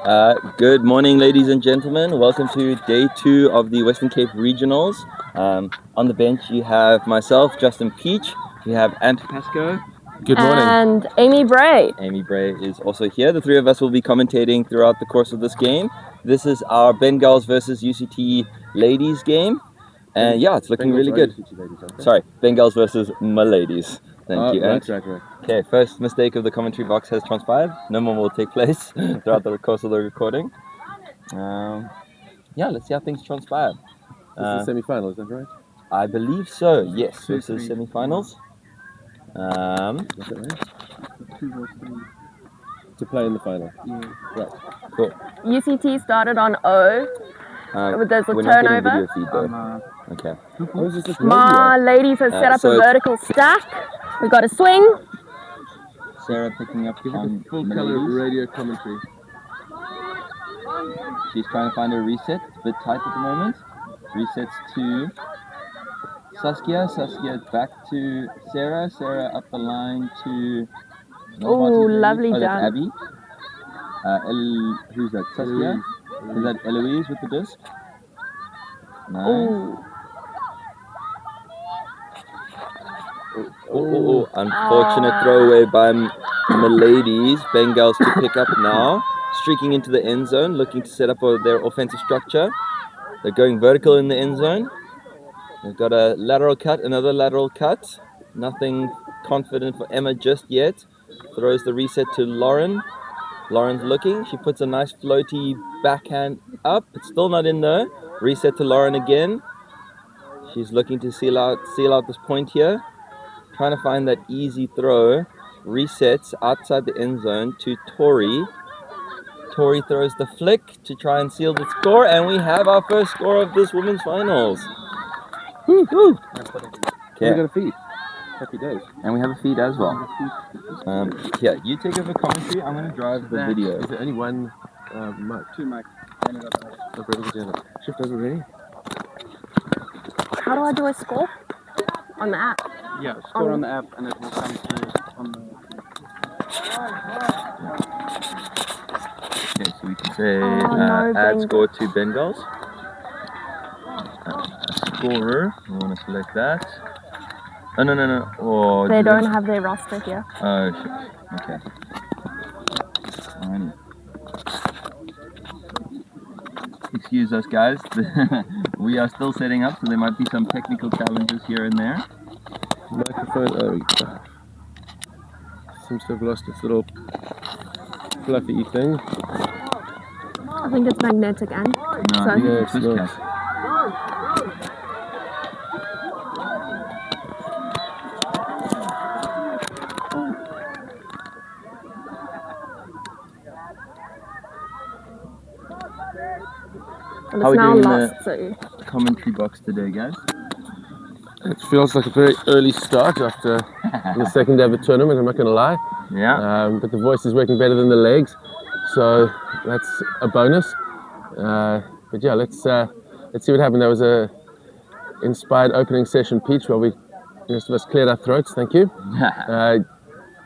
Good morning, ladies and gentlemen. Welcome to day 2 of the Western Cape Regionals. On the bench, you have myself, Justin Peach. You have Ant Pascoe. Good morning. And Amy Bray. Amy Bray is also here. The three of us will be commentating throughout the course of this game. This is our Bengals versus UCT ladies game. And yeah, it's looking really good. Sorry, Bengals versus my ladies. Thank you, Ant. Right. Okay, first mistake of the commentary box has transpired. No more will take place throughout the course of the recording. Yeah, let's see how things transpire. This is the semi-final, is that right? I believe so, yes. This is semi-finals. Is that right? To play in the final. Yeah. Right. Cool. UCT started on O. There's a we're turnover. not getting video feed though. Okay. Oh, is this just My radio? ladies have set up so a it's- vertical stack. We got a swing. Sarah picking up on Full colour Miladies. radio commentary. She's trying to find a reset. It's a bit tight at the moment. Resets to Saskia. Saskia back to Sarah. Sarah up the line to... Ooh, lovely that's done. Abby. Who's that? Saskia? Is that Eloise with the disc? Nice. Ooh. Oh, unfortunate throwaway by Miladies. Bengals to pick up now. Streaking into the end zone, looking to set up their offensive structure. They're going vertical in the end zone. They've got a lateral cut, another lateral cut. Nothing confident for Emma just yet. Throws the reset to Lauren. Lauren's looking. She puts a nice floaty backhand up. It's still not in there. Reset to Lauren again. She's looking to seal out this point here. Trying to find that easy throw. Resets outside the end zone to Tori. Tori throws the flick to try and seal the score, and we have our first score of this women's finals. Woo-hoo. We Okay, got a feed. Happy days. and we have a feed as well. Yeah, you take over commentary. I'm going to drive the video. Is there only one mic? Two mics. Oh, brilliant, yeah. Shift over ready? How do I do a score? On the app. Yeah, score on the app and it will come through on the... Okay, so we can say no, add Bengals. score to Bengals. Scorer, we want to select that. Oh, no. Oh, They don't have their roster here. Oh, shit. Okay. Alrighty. Excuse us, guys. We are still setting up, so there might be some technical challenges here and there. Microphone, seems to have lost its little fluffy thing. I think it's magnetic, and No, so I think Yeah, it's it's this not. cat. and How it's are now we doing in lost. So Commentary box today, guys. It feels like a very early start after the second day of the tournament, I'm not going to lie. Yeah. But the voice is working better than the legs, so that's a bonus. But yeah, let's see what happened. There was a inspired opening session, Peach, where the rest of us cleared our throats. Thank you.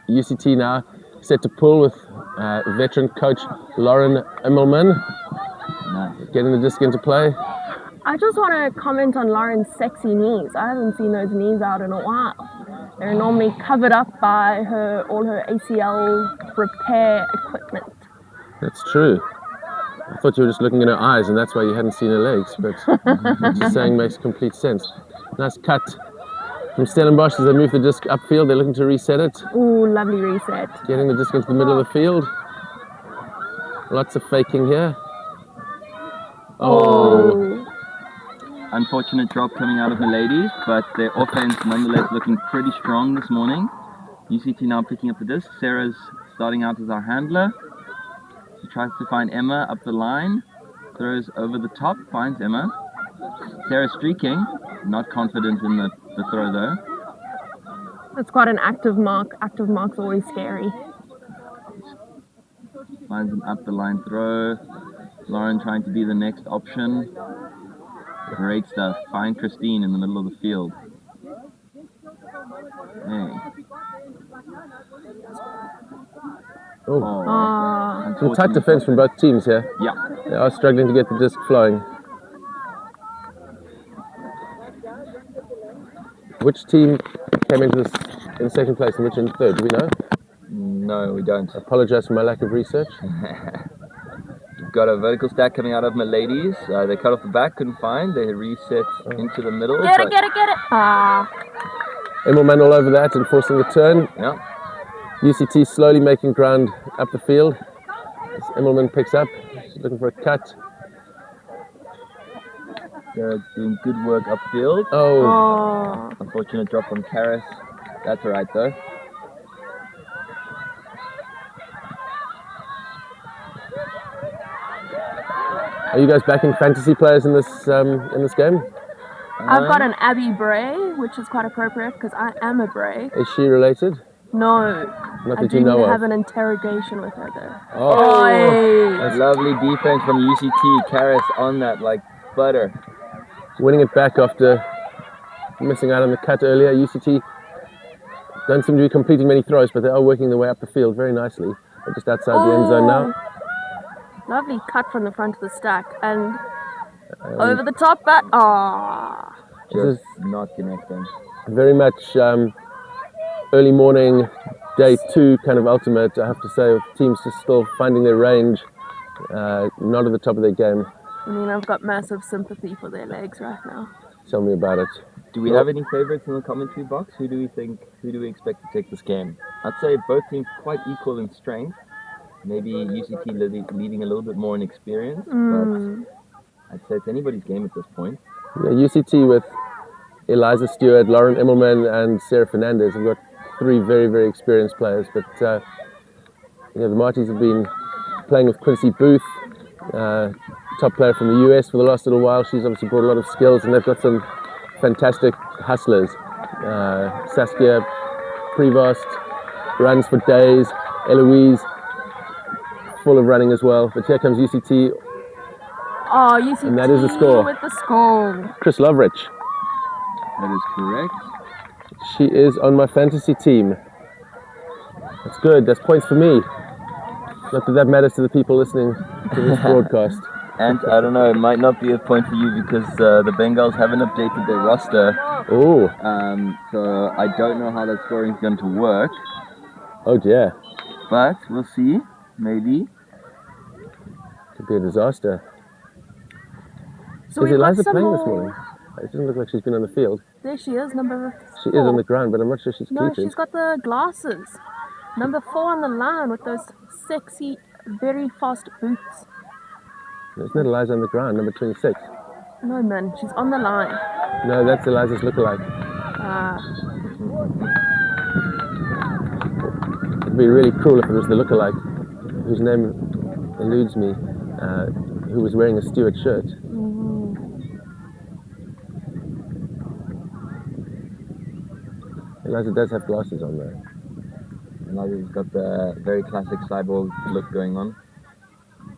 UCT now set to pull with veteran coach Lauren Immelman Nice. getting the disc into play. I just want to comment on Lauren's sexy knees. I haven't seen those knees out in a while. They're normally covered up by all her ACL repair equipment. That's true. I thought you were just looking at her eyes, and that's why you hadn't seen her legs. But what you're saying makes complete sense. Nice cut from Stellenbosch as they move the disc upfield. They're looking to reset it, Ooh, lovely reset. getting the disc into the middle of the field. Lots of faking here. Oh, Unfortunate drop coming out of the ladies, but their offense nonetheless looking pretty strong this morning. UCT now picking up the disc. Sarah's starting out as our handler. She tries to find Emma up the line. Throws over the top, finds Emma. Sarah streaking, not confident in the throw though. That's quite an active mark. Active mark's always scary. Finds an up the line throw. Lauren trying to be the next option. Great stuff. Find Christine in the middle of the field. Hey. Ah. Some tight defense from both teams here. Yeah. They are struggling to get the disc flowing. Which team came into this in second place and which in third? Do we know? No, we don't. I apologize for my lack of research. We've got a vertical stack coming out of Miladies. They cut off the back, couldn't find. They reset into the middle. Get it. Ah. Immelman all over that and forcing the turn. Yeah. UCT slowly making ground up the field. As Immelman picks up, she's looking for a cut. They're doing good work upfield. Oh. Unfortunate drop from Karis. That's alright though. Are you guys backing fantasy players in this game? I've got an Abby Bray, which is quite appropriate because I am a Bray. Is she related? No. Not I that do you know have of. an interrogation with her though. Oh, Lovely defense from UCT. Karis on that like butter. winning it back after missing out on the cut earlier. UCT don't seem to be completing many throws, but they are working their way up the field very nicely. They're just outside the end zone now. Lovely cut from the front of the stack and over the top, but This Just not connecting. very much early morning, day 2 kind of ultimate. I have to say, with teams just still finding their range, not at the top of their game. I mean, I've got massive sympathy for their legs right now. Tell me about it. Do we have any favorites in the commentary box? Who do we expect to take this game? I'd say both teams quite equal in strength. Maybe UCT leading a little bit more in experience, but I'd say it's anybody's game at this point. Yeah, UCT with Eliza Stewart, Lauren Immelman, and Sarah Fernandez have got 3 very, very experienced players. But the Marties have been playing with Quincy Booth, top player from the US for the last little while. She's obviously brought a lot of skills, and they've got some fantastic hustlers. Saskia Prevost runs for days. Eloise, full of running as well. But here comes UCT. Oh, UCT And that is the score. with the score. Chris Lovrich. That is correct. She is on my fantasy team. That's good. That's points for me. Not that matters to the people listening to this broadcast. And I don't know, it might not be a point for you because the Bengals haven't updated their roster. Oh. So I don't know how that scoring is going to work. Oh dear. But we'll see. Maybe. Could be a disaster. So Is we've got Eliza some playing this more. morning? It doesn't look like she's been on the field. There she is, number 4. She is on the ground, but I'm not sure she's No, cleated. she's got the glasses. Number 4 on the line with those sexy, very fast boots. There's not Eliza on the ground, number 26. No, man, she's on the line. No, that's Eliza's lookalike. It'd be really cool if it was the lookalike, whose name eludes me, who was wearing a Stewart shirt. Eliza does have glasses on though. Eliza's got the very classic cyborg look going on.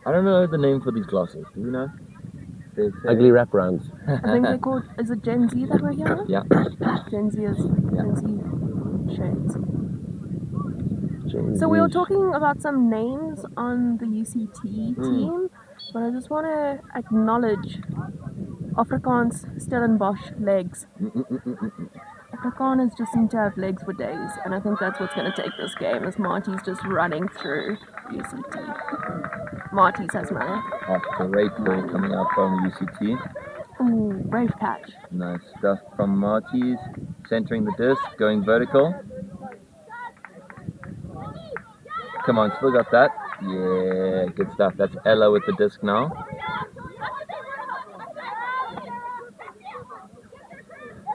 I don't know the name for these glasses. Do you know? Ugly wraparounds. I think they're called, is it Gen Z that we're here with? Yeah. Gen Z is Gen Z shades. Gen So we were Z. talking about some names on the UCT team, but I just want to acknowledge Afrikaans Stellenbosch legs. Afrikaners just seem to have legs for days, and I think that's what's going to take this game, as Marty's just running through UCT. Marty's has money. Oh, great ball coming out from UCT. Ooh, brave catch. Nice stuff from Marty's. Centering the disc, going vertical. Come on, still got that. Yeah, good stuff. That's Ella with the disc now.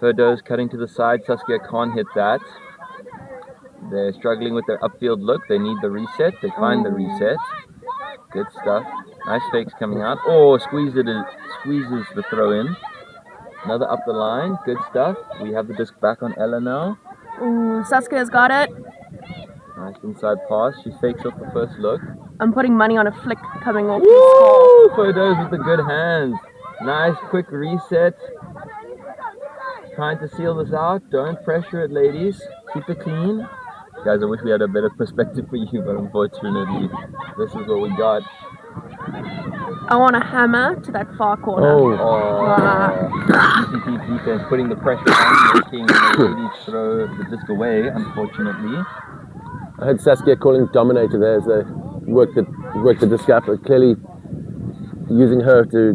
Ferdo's cutting to the side. Saskia can't hit that. They're struggling with their upfield look. They need the reset. They find the reset. Good stuff. Nice fakes coming out. Oh, squeezes the throw in. Another up the line. Good stuff. We have the disc back on Ella now. Ooh, Saskia's got it. Nice inside pass. She fakes off the first look. I'm putting money on a flick coming off the Woo! Ferdo's with the good hands. Nice quick reset. Trying to seal this out. Don't pressure it, ladies. Keep it clean. Guys, I wish we had a better perspective for you, but unfortunately, this is what we got. I want a hammer to that far corner. UCT defense putting the pressure on, making the ladies throw the disc away, unfortunately. I heard Saskia calling Dominator there as they worked the disc up, but clearly using her to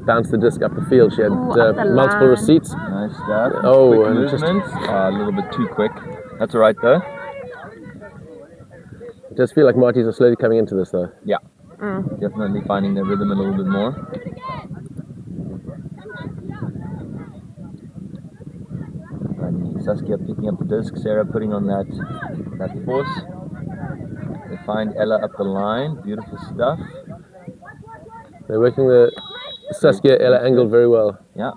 bounce the disc up the field. She had multiple receipts. Nice stuff. Oh, quick and movements. A little bit too quick. That's all right though. It does feel like Marties are slowly coming into this though. Yeah. Definitely finding their rhythm a little bit more. And Saskia picking up the disc, Sarah putting on that force. They find Ella up the line. Beautiful stuff. They're working the Saskia Ella angle very well. Yeah.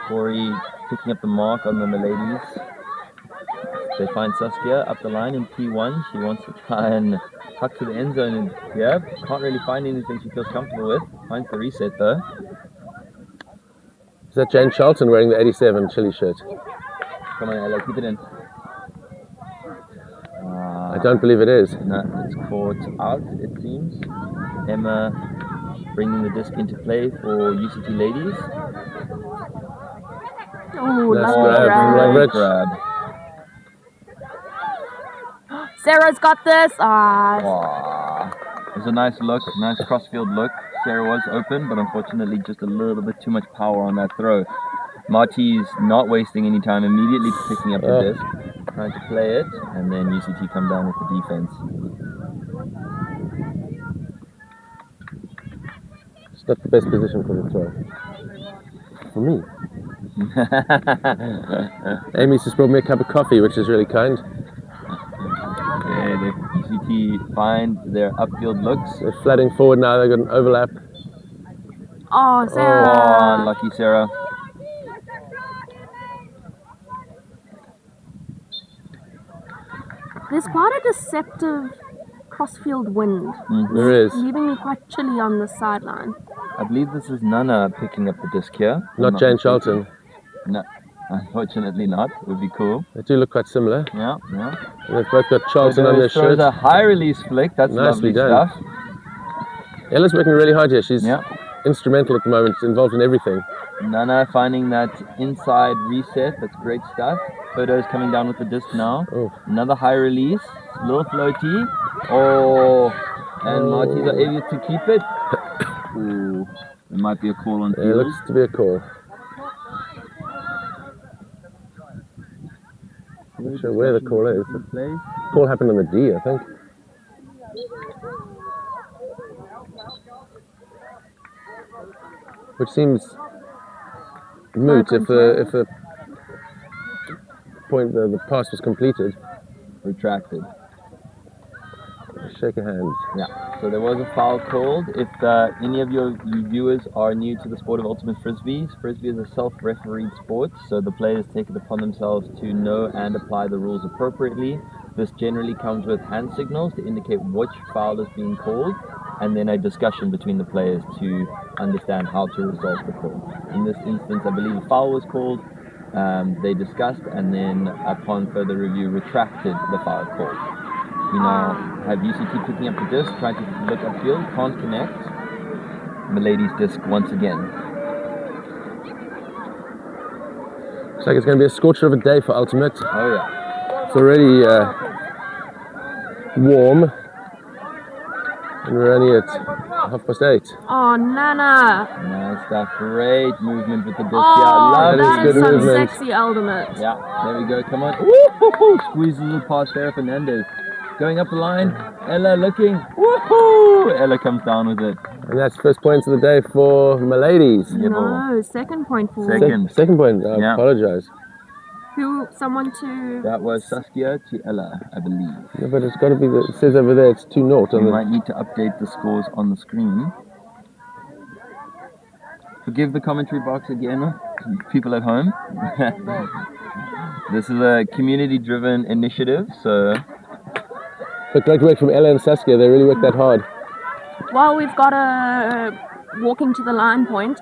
Corey picking up the mark on the ladies. They find Saskia up the line in P1. She wants to try and tuck to the end zone, and yeah, can't really find anything she feels comfortable with. Finds the reset though. Is that Jane Charlton wearing the 87 Chile shirt? Come on, Ella, keep it in. I don't believe it is. No, it's caught out, it seems. Emma bringing the disc into play for UCT ladies. Oh, Nice lovely grab. grab. Sarah's got this. It was a nice look, nice cross-field look. Sarah was open, but unfortunately just a little bit too much power on that throw. Marty's not wasting any time, immediately picking up the disc, trying to play it, and then UCT come down with the defense. It's not the best position for the throw. For me. Amy's just brought me a cup of coffee, which is really kind. Okay, the UCT find their upfield looks. They're flooding forward now, they've got an overlap. Oh, Sarah. Oh, unlucky Sarah. There's quite a deceptive crossfield wind. There is. Leaving me quite chilly on the sideline. I believe this is Nana picking up the disc here. Not Jane Charlton. No, unfortunately not. It would be cool. They do look quite similar. Yeah. And they've both got Charlton on their Throws shirt. a high release flick. That's Nicely lovely done. stuff. Ella's working really hard here. She's Yeah. instrumental at the moment, involved in everything. Nana finding that inside reset. That's great stuff. Photos coming down with the disc now. Oh. Another high release. Little floaty. Oh. And Marty's are able to keep it. Ooh. There might be a call on It field. looks to be a call. Not sure where the call is. Play. Call happened on the D, I think. Which seems moot if the point the pass was completed. Retracted. Shake of hands. Yeah, so there was a foul called. If any of your viewers are new to the sport of ultimate frisbee is a self-refereed sport, so the players take it upon themselves to know and apply the rules appropriately. This generally comes with hand signals to indicate which foul is being called, and then a discussion between the players to understand how to resolve the call. In this instance, I believe a foul was called. They discussed, and then upon further review, retracted the foul call. We now have UCT picking up the disc, trying to look upfield, can't connect. Milady's disc once again. Looks like it's going to be a scorcher of a day for Ultimate. Oh yeah. It's already warm, and we're only at 8:30. Oh, Nana. Nice stuff. Great movement with the disc. Oh, Yeah, that is that good is some movement. sexy ultimate. Yeah, there we go. Come on. Woo-hoo-hoo. Squeezes it past Sarah Fernandez. Going up the line. Ella looking. Woohoo! Ella comes down with it. And that's first points of the day for Miladies. Yeah, boy. No, second point for Second point, I Yeah. apologize. someone to... That was Saskia to Ella, I believe. Yeah, but it's got to be, it says over there it's 2-0. We might need to update the scores on the screen. Forgive the commentary box again, people at home. This is a community-driven initiative, so... But great work from Ella and Saskia, they really worked that hard. While we've got a walking to the line point,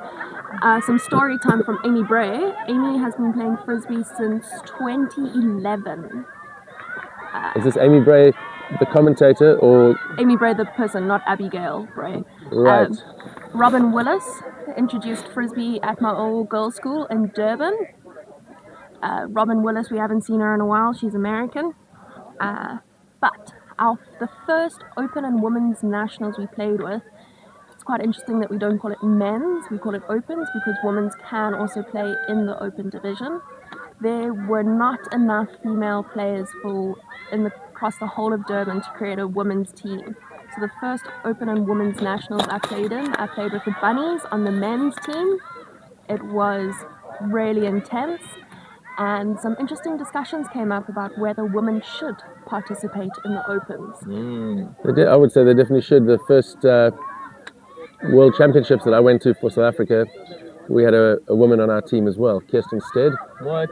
Some story time from Amy Bray. Amy has been playing frisbee since 2011. Is this Amy Bray, the commentator, or Amy Bray, the person, not Abigail Bray. right? Robin Willis introduced frisbee at my old girls' school in Durban. Robin Willis, we haven't seen her in a while. She's American. But the first open and women's nationals we played with, it's quite interesting that we don't call it men's, we call it opens, because women's can also play in the open division. There were not enough female players across the whole of Durban to create a women's team. So the first open and women's nationals I played with the Bunnies on the men's team. It was really intense, and some interesting discussions came up about whether women should participate in the opens. I would say they definitely should. The first World Championships that I went to for South Africa, we had a woman on our team as well, Kirsten Stead. What?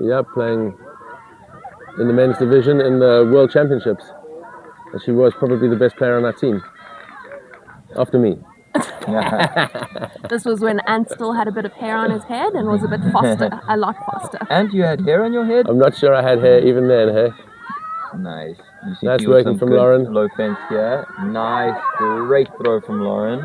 Yeah, playing in the men's division in the World Championships. And she was probably the best player on our team, after me. This was when Ant still had a bit of hair on his head and was a bit faster, a lot faster. And you had hair on your head? I'm not sure I had hair even then, hey? Nice. UCT Nice with working some from good Lauren. Low fence here. Nice. Great throw from Lauren.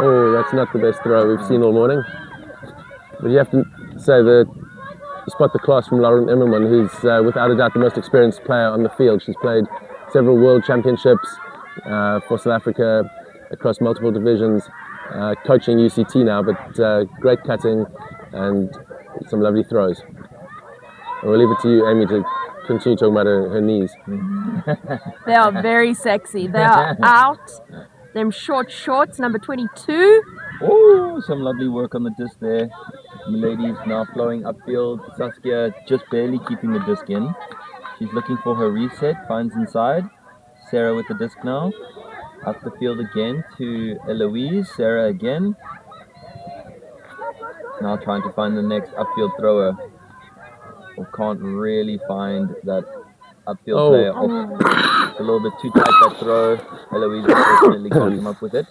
Oh, that's not the best throw we've seen all morning. But you have to say that spot the class from Lauren Immerman, who's without a doubt the most experienced player on the field. She's played several World Championships for South Africa across multiple divisions, coaching UCT now, but great cutting and some lovely throws. And we'll leave it to you, Amy, to continue talking about her knees. They are very sexy. They are out. Them short shorts, number 22. Oh, some lovely work on the disc there. Milady's now flowing upfield. Saskia just barely keeping the disc in. She's looking for her reset, finds inside. Sarah with the disc now. Up the field again to Eloise. Sarah again. Now trying to find the next upfield thrower. Or can't really find that upfield player. Oh. It's a little bit too tight, that throw. Eloise unfortunately can't come up with it.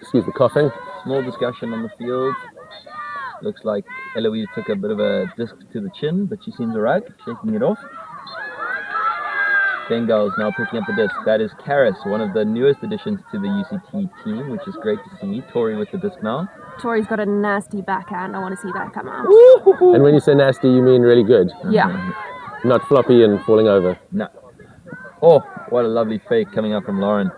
Excuse the coughing. Small discussion on the field. Looks like Eloise took a bit of a disc to the chin, but she seems alright, shaking it off. Bengals now picking up the disc. That is Karis, one of the newest additions to the UCT team, which is great to see. Tori with the disc now. Tori's got a nasty backhand. I want to see that come out. And when you say nasty, you mean really good? Yeah. Not floppy and falling over. No. Oh, what a lovely fake coming up from Lauren.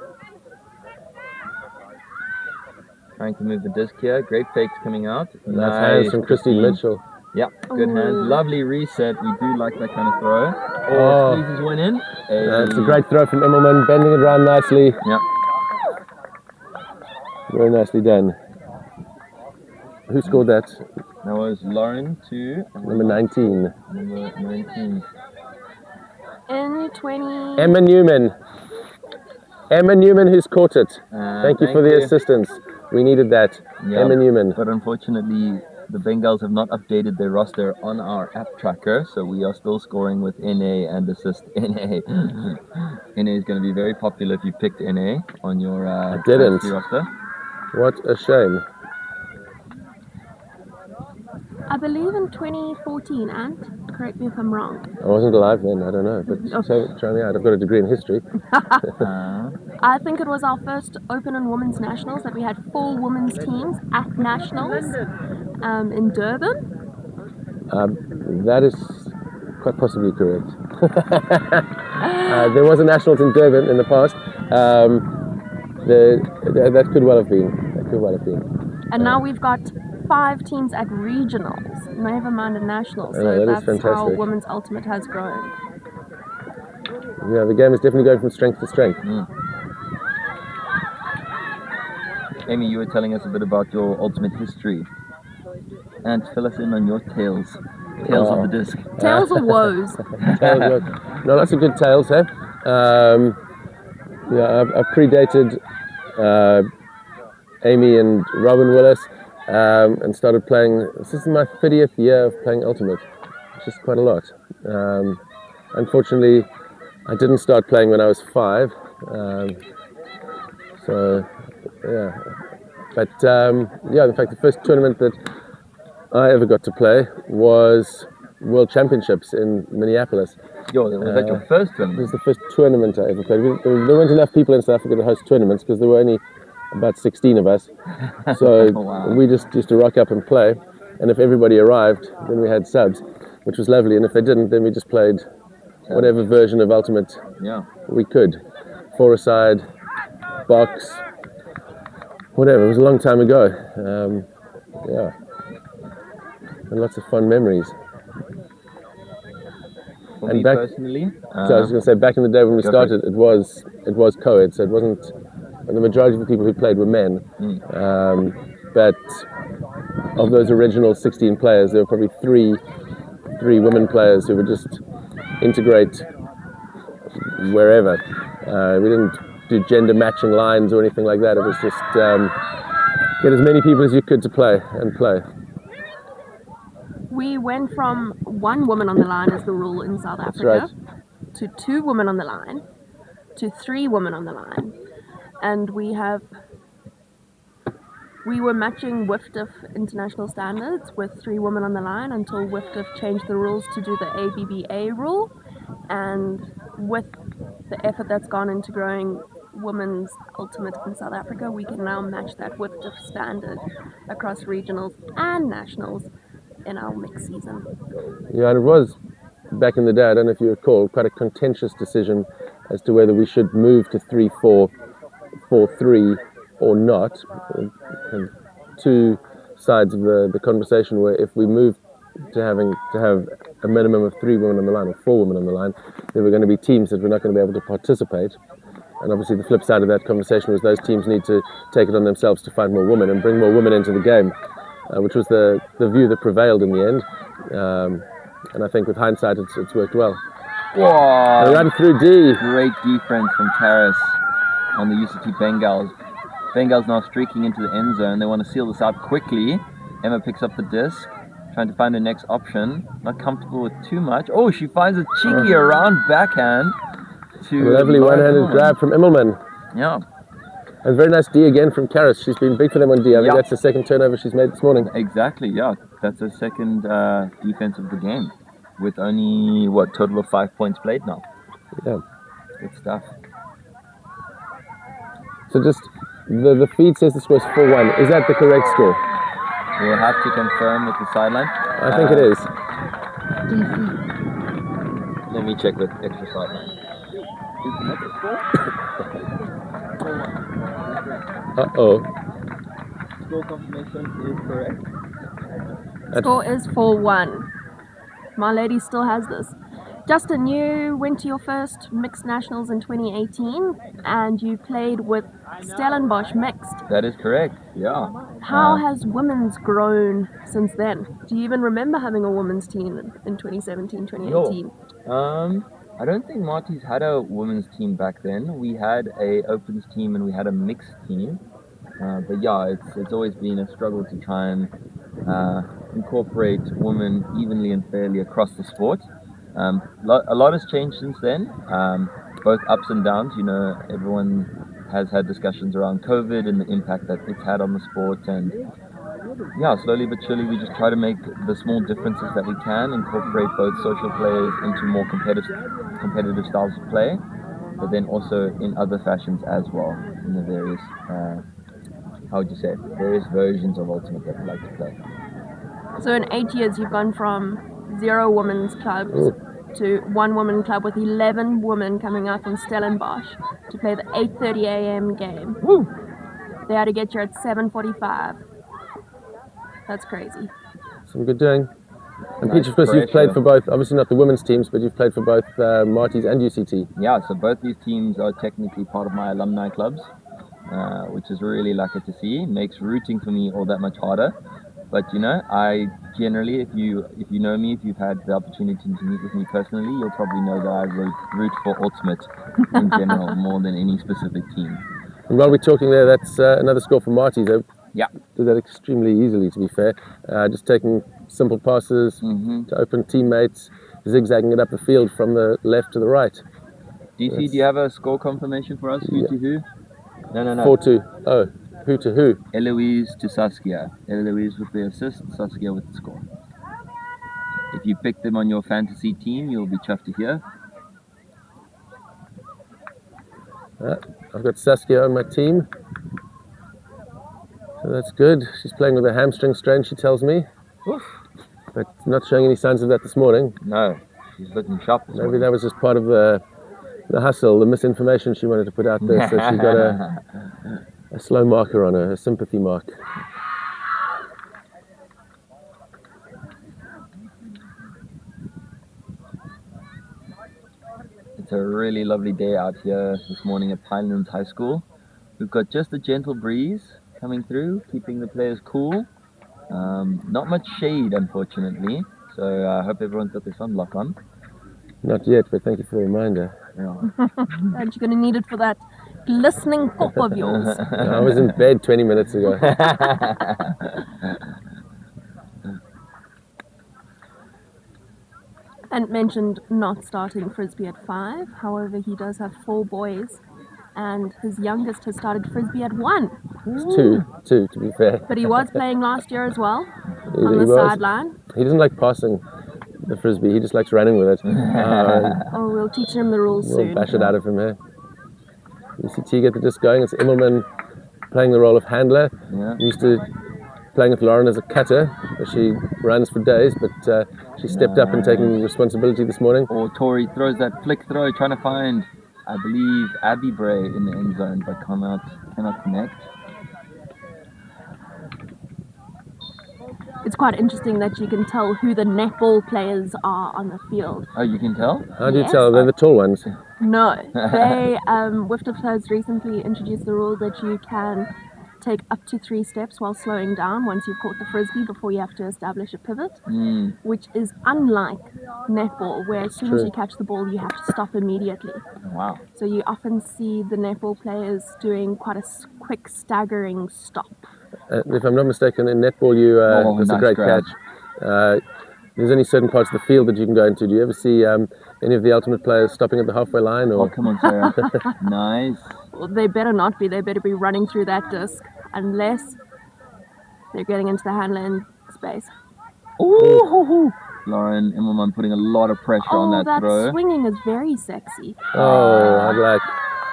Trying to move the disc here. Great fakes coming out. Nice hands from Christine Mitchell. Yeah, good hands. Lovely reset. We do like that kind of throw. Oh, squeezes one in. It's a great throw from Immelman, bending it around nicely. Yeah. Very nicely done. Who scored that? That was Lauren to Number 19. Number 19. In 20... Emma Newman. Emma Newman who's caught it. Thank you for the assistance. We needed that. Yeah, Emma Newman. But unfortunately, the Bengals have not updated their roster on our app tracker, so we are still scoring with NA and assist NA. NA is going to be very popular if you picked NA on your roster. What a shame. I believe in 2014, Ant. Correct me if I'm wrong. I wasn't alive then, I don't know. But try me out. I've got a degree in history. I think it was our first open and women's nationals that we had 4 women's teams at nationals in Durban. That is quite possibly correct. There was a nationals in Durban in the past. That could well have been. And now we've got 5 teams at regionals, never mind at nationals. So that's how women's ultimate has grown. Yeah, the game is definitely going from strength to strength. Amy, you were telling us a bit about your ultimate history. And fill us in on your tales of the disc. Tales of woes. No, lots of good tales, eh? Yeah, I've predated Amy and Robin Willis. And started playing. This is my 30th year of playing Ultimate, which is quite a lot. Unfortunately, I didn't start playing when I was 5. So yeah, but yeah, in fact, the first tournament that I ever got to play was World Championships in Minneapolis. Yo, was that your first It tournament? was the first tournament I ever played. There weren't enough people in South Africa to host tournaments because there were only about 16 of us. So Wow. we just used to rock up and play. And if everybody arrived, then we had subs, which was lovely. And if they didn't, then we just played whatever version of Ultimate Yeah. we could. Four-a-side, box, whatever. It was a long time ago. Yeah. And lots of fun memories. For And me back- personally, So I was going to say, back in the day when we Go for it. started, it was co-ed, so it wasn't. And the majority of the people who played were men. But of those original 16 players, there were probably three women players who would just integrate wherever. We didn't do gender matching lines or anything like that. It was just get as many people as you could to play and play. We went from 1 woman on the line as the rule in South That's Africa right. to 2 women on the line to 3 women on the line. And we were matching WIFDF international standards with 3 women on the line until WIFDF changed the rules to do the ABBA rule. And with the effort that's gone into growing women's ultimate in South Africa, we can now match that WIFDF standard across regionals and nationals in our mixed season. Yeah, and it was back in the day, I don't know if you recall, quite a contentious decision as to whether we should move to 3-4, 4-3 or not. And 2 sides of the conversation were if we moved to have a minimum of 3 women on the line or 4 women on the line, there were going to be teams that were not going to be able to participate. And obviously the flip side of that conversation was those teams need to take it on themselves to find more women and bring more women into the game. Which was the view that prevailed in the end. And I think with hindsight, it's worked well. wow, A run through D. great defense from Karis on the UCT Bengals. Bengals now streaking into the end zone. They want to seal this out quickly. Emma picks up the disc, trying to find the next option. Not comfortable with too much. Oh, she finds a cheeky around backhand to Lovely Lauren one-handed Immelman. grab from Immelman. Yeah, And very nice D again from Karis. She's been big for them on D. I think Yeah. that's the second turnover she's made this morning. exactly. Yeah, that's her second defense of the game, with only total of 5 points played now. Yeah. Good stuff. So just the feed says the score is 4-1. Is that the correct score? We'll have to confirm with the sideline. I think it is. Let me check with extra sideline. Uh-oh. Score confirmation is correct. Score is 4-1. My lady still has this. Justin, you went to your first mixed nationals in 2018 and you played with Stellenbosch mixed. That is correct. Yeah. How has women's grown since then? Do you even remember having a women's team in 2017, 2018? I don't think Marty's had a women's team back then. We had a opens team and we had a mixed team. But yeah, it's always been a struggle to try and incorporate women evenly and fairly across the sport. A lot has changed since then, both ups and downs. You know, everyone has had discussions around COVID and the impact that it's had on the sport, and yeah, slowly but surely we just try to make the small differences that we can, incorporate both social players into more competitive styles of play, but then also in other fashions as well, in the various various versions of Ultimate that we like to play. So in 8 years, you've gone from 0 women's clubs to 1 woman club with 11 women coming out from Stellenbosch to play the 8:30 a.m. game. Woo! They had to get you at 7:45. That's crazy. Some good doing. And Nice Peach, of course, you've pressure. played for both, obviously not the women's teams, but you've played for both Marty's and UCT. Yeah, so both these teams are technically part of my alumni clubs, which is really lucky to see. Makes rooting for me all that much harder. But you know, I generally, if you know me, if you've had the opportunity to meet with me personally, you'll probably know that I root for Ultimate in general more than any specific team. And while we're talking there, that's another score for Marty. They Yeah. did that extremely easily, to be fair. Just taking simple passes to open teammates, zigzagging it up the field from the left to the right. DC, do you have a score confirmation for us? Who to who? No. 4-2. Oh, who to who? Eloise to Saskia. Eloise with the assist, Saskia with the score. If you pick them on your fantasy team, you'll be chuffed to hear. I've got Saskia on my team. So that's good. She's playing with a hamstring strain, she tells me. Oof. But not showing any signs of that this morning. No, she's looking sharp this Maybe morning. that was just part of the hustle, the misinformation she wanted to put out there. So she got a slow marker on her, a sympathy mark. It's a really lovely day out here this morning at Pinelands High School. We've got just a gentle breeze coming through, keeping the players cool. Not much shade, unfortunately, so I hope everyone's got their sunblock on. Not yet, but thank you for the reminder. Yeah. And you're going to need it for that glistening cup of yours. I was in bed 20 minutes ago. And mentioned not starting Frisbee at 5. However, he does have 4 boys. And his youngest has started Frisbee at 1. It's two, to be fair. But he was playing last year as well, He on the was. sideline. He doesn't like passing the Frisbee, he just likes running with it. Oh, we'll teach him the rules We'll soon. bash it out of him here. UCT get the disc going. It's Immelman playing the role of handler. Yeah. Used to playing with Lauren as a cutter, where she runs for days, but she stepped up and taken responsibility this morning. Or Tori throws that flick throw, trying to find, I believe, Abby Bray in the end zone, but cannot connect. It's quite interesting that you can tell who the netball players are on the field. Oh, you can tell? How do you Yes. tell? They're the tall ones. No, they WIFT has recently introduced the rule that you can take up to 3 steps while slowing down once you've caught the Frisbee before you have to establish a pivot, which is unlike netball, where as soon as True. you catch the ball you have to stop immediately. Wow. So you often see the netball players doing quite a quick staggering stop. If I'm not mistaken, in netball, that's a nice great grab. catch. There's only certain parts of the field that you can go into. Do you ever see any of the ultimate players stopping at the halfway line? Oh, Or come on, Sarah. Nice. Well, they better not be. They better be running through that disc unless they're getting into the handler in space. Ooh. Lauren Immelman putting a lot of pressure on that throw. Swinging is very sexy. I'd like.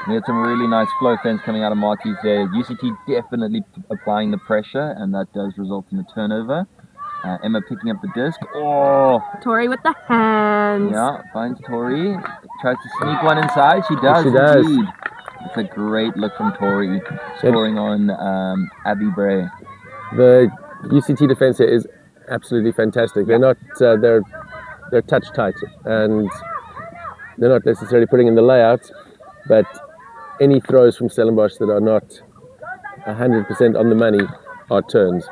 We had some really nice flow fence coming out of Marty's there. UCT definitely applying the pressure, and that does result in a turnover. Emma picking up the disc. Oh, Tori with the hands. yeah, finds Tori. Tries to sneak one inside. She does. She does. Indeed. It's a great look from Tori, scoring on Abby Bray. The UCT defense here is absolutely fantastic. They're not. They're touch tight, and they're not necessarily putting in the layouts, but any throws from Stellenbosch that are not 100% on the money are turns.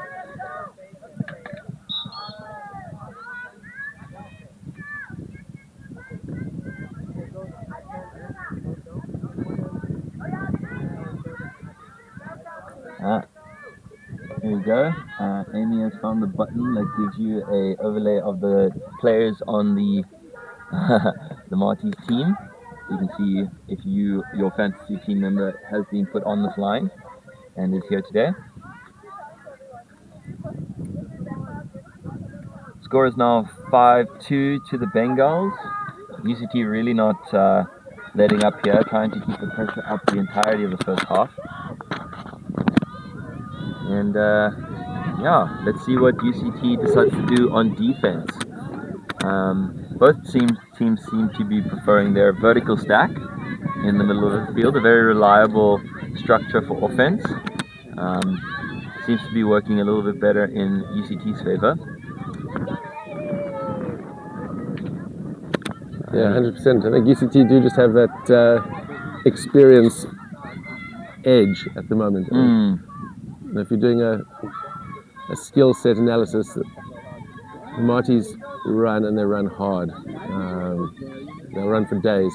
Here we go. Amy has found the button that gives you a overlay of the players on the the Marty's team. You can see if your fantasy team member has been put on this line and is here today. Score is now 5-2 to the Bengals. UCT really not letting up here, trying to keep the pressure up the entirety of the first half. And yeah, let's see what UCT decides to do on defense. Both teams seem to be preferring their vertical stack in the middle of the field, a very reliable structure for offense. Seems to be working a little bit better in UCT's favor. Yeah, 100%. I think UCT do just have that experience edge at the moment. And if you're doing a skill set analysis, the Martys run and they run hard. They'll run for days.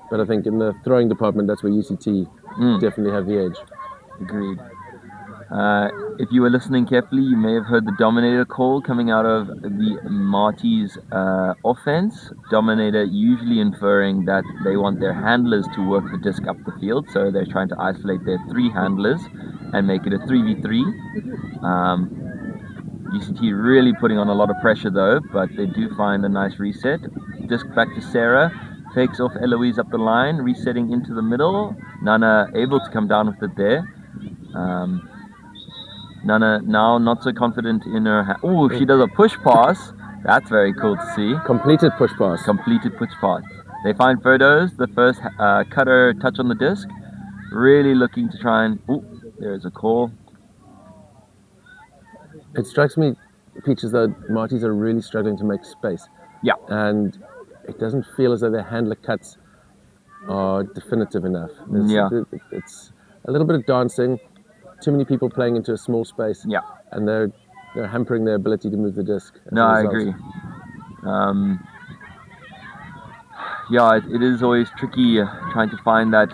But I think in the throwing department, that's where UCT definitely have the edge. Agreed. If you were listening carefully, you may have heard the Dominator call coming out of the Marty's offense. Dominator usually inferring that they want their handlers to work the disc up the field, so they're trying to isolate their 3 handlers and make it a 3v3. UCT really putting on a lot of pressure though, but they do find a nice reset. Disc back to Sarah, fakes off Eloise up the line, resetting into the middle. Nana able to come down with it there. Nana now not so confident in her. Oh, she does a push pass. That's very cool to see. Completed push pass. Completed push pass. They find photos. The first cutter touch on the disc. Really looking to try and. Oh, there's a call. It strikes me, Peach, as though Marty's are really struggling to make space. Yeah. And it doesn't feel as though their handler cuts are definitive enough. It's a little bit of dancing. Too many people playing into a small space, and they're hampering their ability to move the disc. No, I agree. It is always tricky trying to find that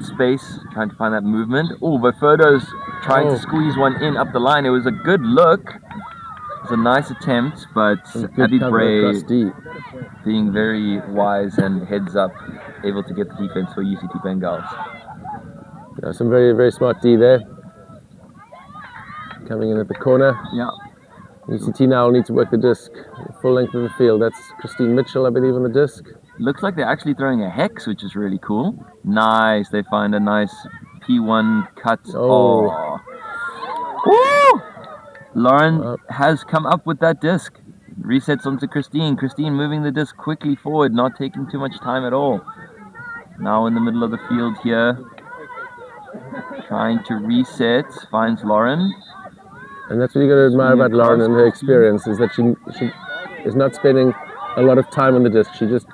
space, trying to find that movement. Oh, but Ferdo's trying to squeeze one in up the line. It was a good look. It was a nice attempt, but Abby Bray being very wise and heads up, able to get the defense for UCT Bengals. Yeah, some very, very smart D there. Coming in at the corner. Yeah. UCT now will need to work the disc full length of the field. That's Christine Mitchell, I believe, on the disc. Looks like they're actually throwing a hex, which is really cool. Nice. They find a nice P1 cut. Oh. Woo! Lauren has come up with that disc. Resets onto Christine. Christine moving the disc quickly forward, not taking too much time at all. Now in the middle of the field here. Trying to reset. Finds Lauren. And that's what you got to admire about Lauren and her experience, is that she is not spending a lot of time on the disc. She just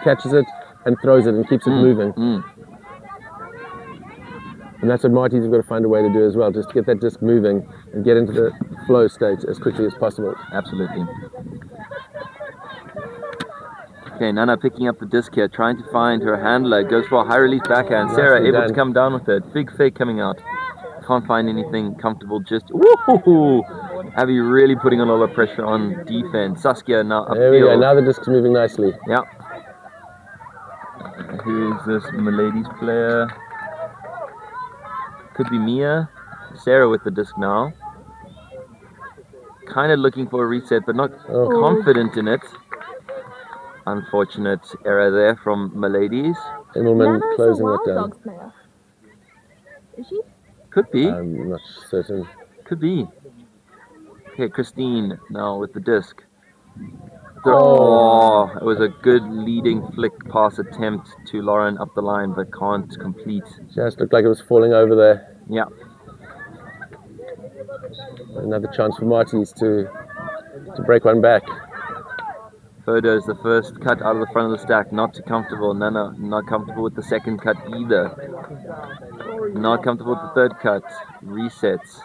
catches it and throws it and keeps it moving. And that's what Marty's have got to find a way to do as well, just to get that disc moving and get into the flow state as quickly as possible. Absolutely. Okay, Nana picking up the disc here, trying to find her handler. Goes for a high release backhand. Sarah able to come down with it. Big fake coming out. Can't find anything comfortable. Just woohoo! Abby really putting a lot of pressure on defense. Saskia now upfield. There we go. Now the disc is moving nicely. Yeah. Who is this Milady's player? Could be Mia. Sarah with the disc now. Kind of looking for a reset, but not confident in it. Unfortunate error there from Milady's. Immelman closing it down. Is she? Could be. I'm not certain. Could be. Okay, Christine now with the disc. It was a good leading flick pass attempt to Lauren up the line, but can't complete. Just looked like it was falling over there. Yeah. Another chance for Marty's to break one back. Ferdo's the first cut out of the front of the stack. Not too comfortable. Nana not comfortable with the second cut either. Not comfortable with the third cut. Resets.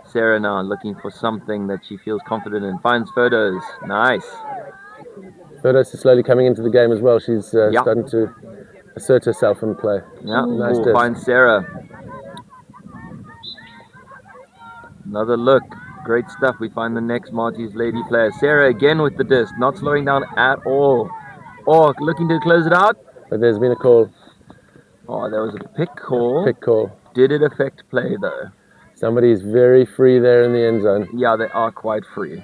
Sarah now looking for something that she feels confident in. Finds Ferdo's. Nice. Ferdo's is slowly coming into the game as well. She's starting to assert herself in play. Yeah. Nice disc. Finds Sarah. Another look. Great stuff. We find the next Marty's lady player. Sarah again with the disc. Not slowing down at all. Looking to close it out. But there's been a call. There was a pick call. Pick call. Did it affect play though? Somebody is very free there in the end zone. Yeah, they are quite free.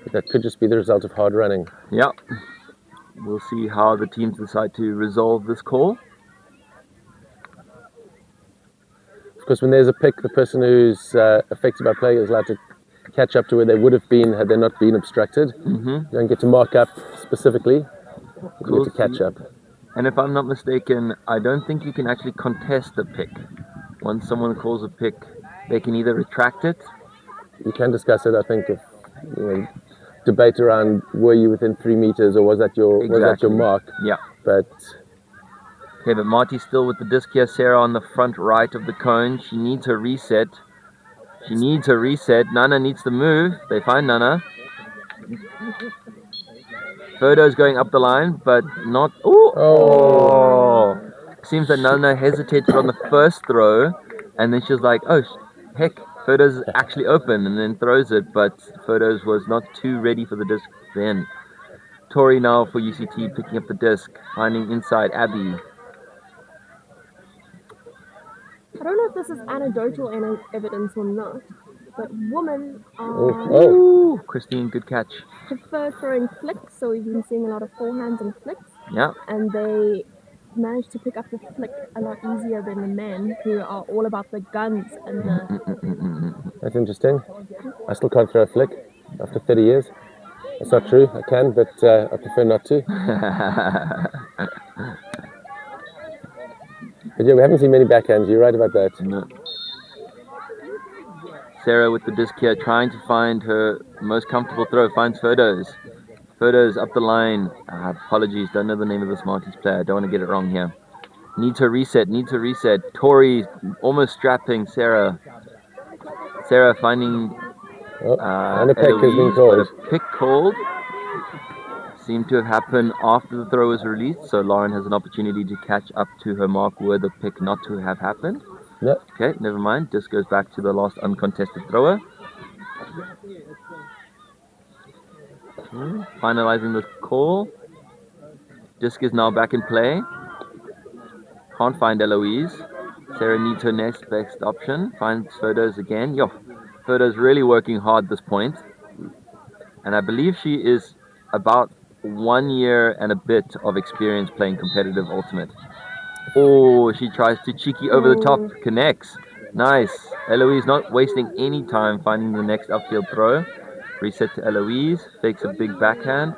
But that could just be the result of hard running. Yeah. We'll see how the teams decide to resolve this call. Of course, when there's a pick, the person who's affected by play is allowed to catch up to where they would have been had they not been obstructed. You don't get to mark up specifically, you get to catch up. And if I'm not mistaken, I don't think you can actually contest the pick. Once someone calls a pick, they can either retract it. You can discuss it, I think, if debate around were you within 3 meters or was that your mark? Yeah. But Marty's still with the disc here. Sarah on the front right of the cone. She needs her reset. Nana needs to move. They find Nana. Ferdo's going up the line, but not. Seems that Nana hesitated on the first throw, and then she was like, heck, Photos actually open and then throws it, but Photos was not too ready for the disc then. Tori now for UCT picking up the disc, finding inside Abby. I don't know if this is anecdotal evidence or not, but women Ooh, Christine, good catch. prefer throwing flicks, so we've been seeing a lot of forehands and flicks, Yeah. and they manage to pick up the flick a lot easier than the men who are all about the guns and the... That's interesting. I still can't throw a flick after 30 years. That's not true. I can, but I prefer not to. But yeah, we haven't seen many backhands. You're right about that. No. Sarah with the disc here, trying to find her most comfortable throw, finds Photos. Photos up the line. Apologies, don't know the name of the Smarties player. Don't want to get it wrong here. Needs her reset. Tori almost strapping Sarah. Sarah finding and a pick has been Eloise, called. but a pick called. Seemed to have happened after the throw was released, so Lauren has an opportunity to catch up to her mark were the pick not to have happened. Yep. Okay, never mind. Disc goes back to the last uncontested thrower. Finalizing the call. Disc is now back in play. Can't find Eloise. Sarah needs her next best option. Finds Photos again. Photos really working hard this point. And I believe she is about 1 year and a bit of experience playing competitive ultimate. Oh, she tries to cheeky over the top. Connects. Nice. Eloise not wasting any time finding the next upfield throw. Reset to Eloise. Fakes a big backhand.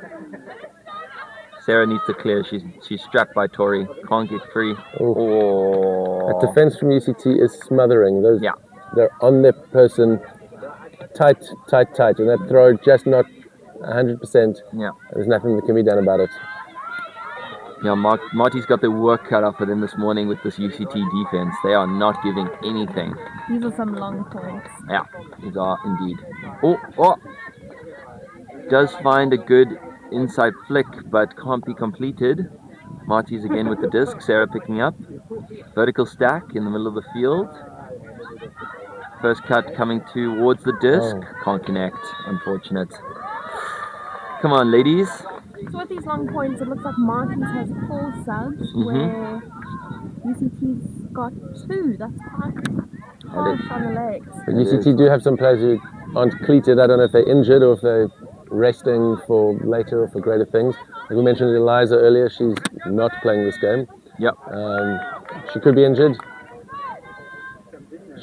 Sarah needs to clear. She's strapped by Tori. Can't get free. Oh. That defense from UCT is smothering. Yeah. They're on their person. Tight. And that throw just not 100%. Yeah. There's nothing that can be done about it. Yeah, Marty's got their work cut out for them this morning with this UCT defense. They are not giving anything. These are some long points. Yeah, these are indeed. Oh. Does find a good inside flick, but can't be completed. Marty's again with the disc. Sarah picking up. Vertical stack in the middle of the field. First cut coming towards the disc. Can't connect. Unfortunate. Come on, ladies. So with these long points, it looks like Marty's has 4 subs, where UCT's got 2. That's quite harsh on the legs. But UCT do have some players who aren't cleated. I don't know if they're injured or if they're resting for later or for greater things. Like we mentioned Eliza earlier, she's not playing this game. Yep. She could be injured.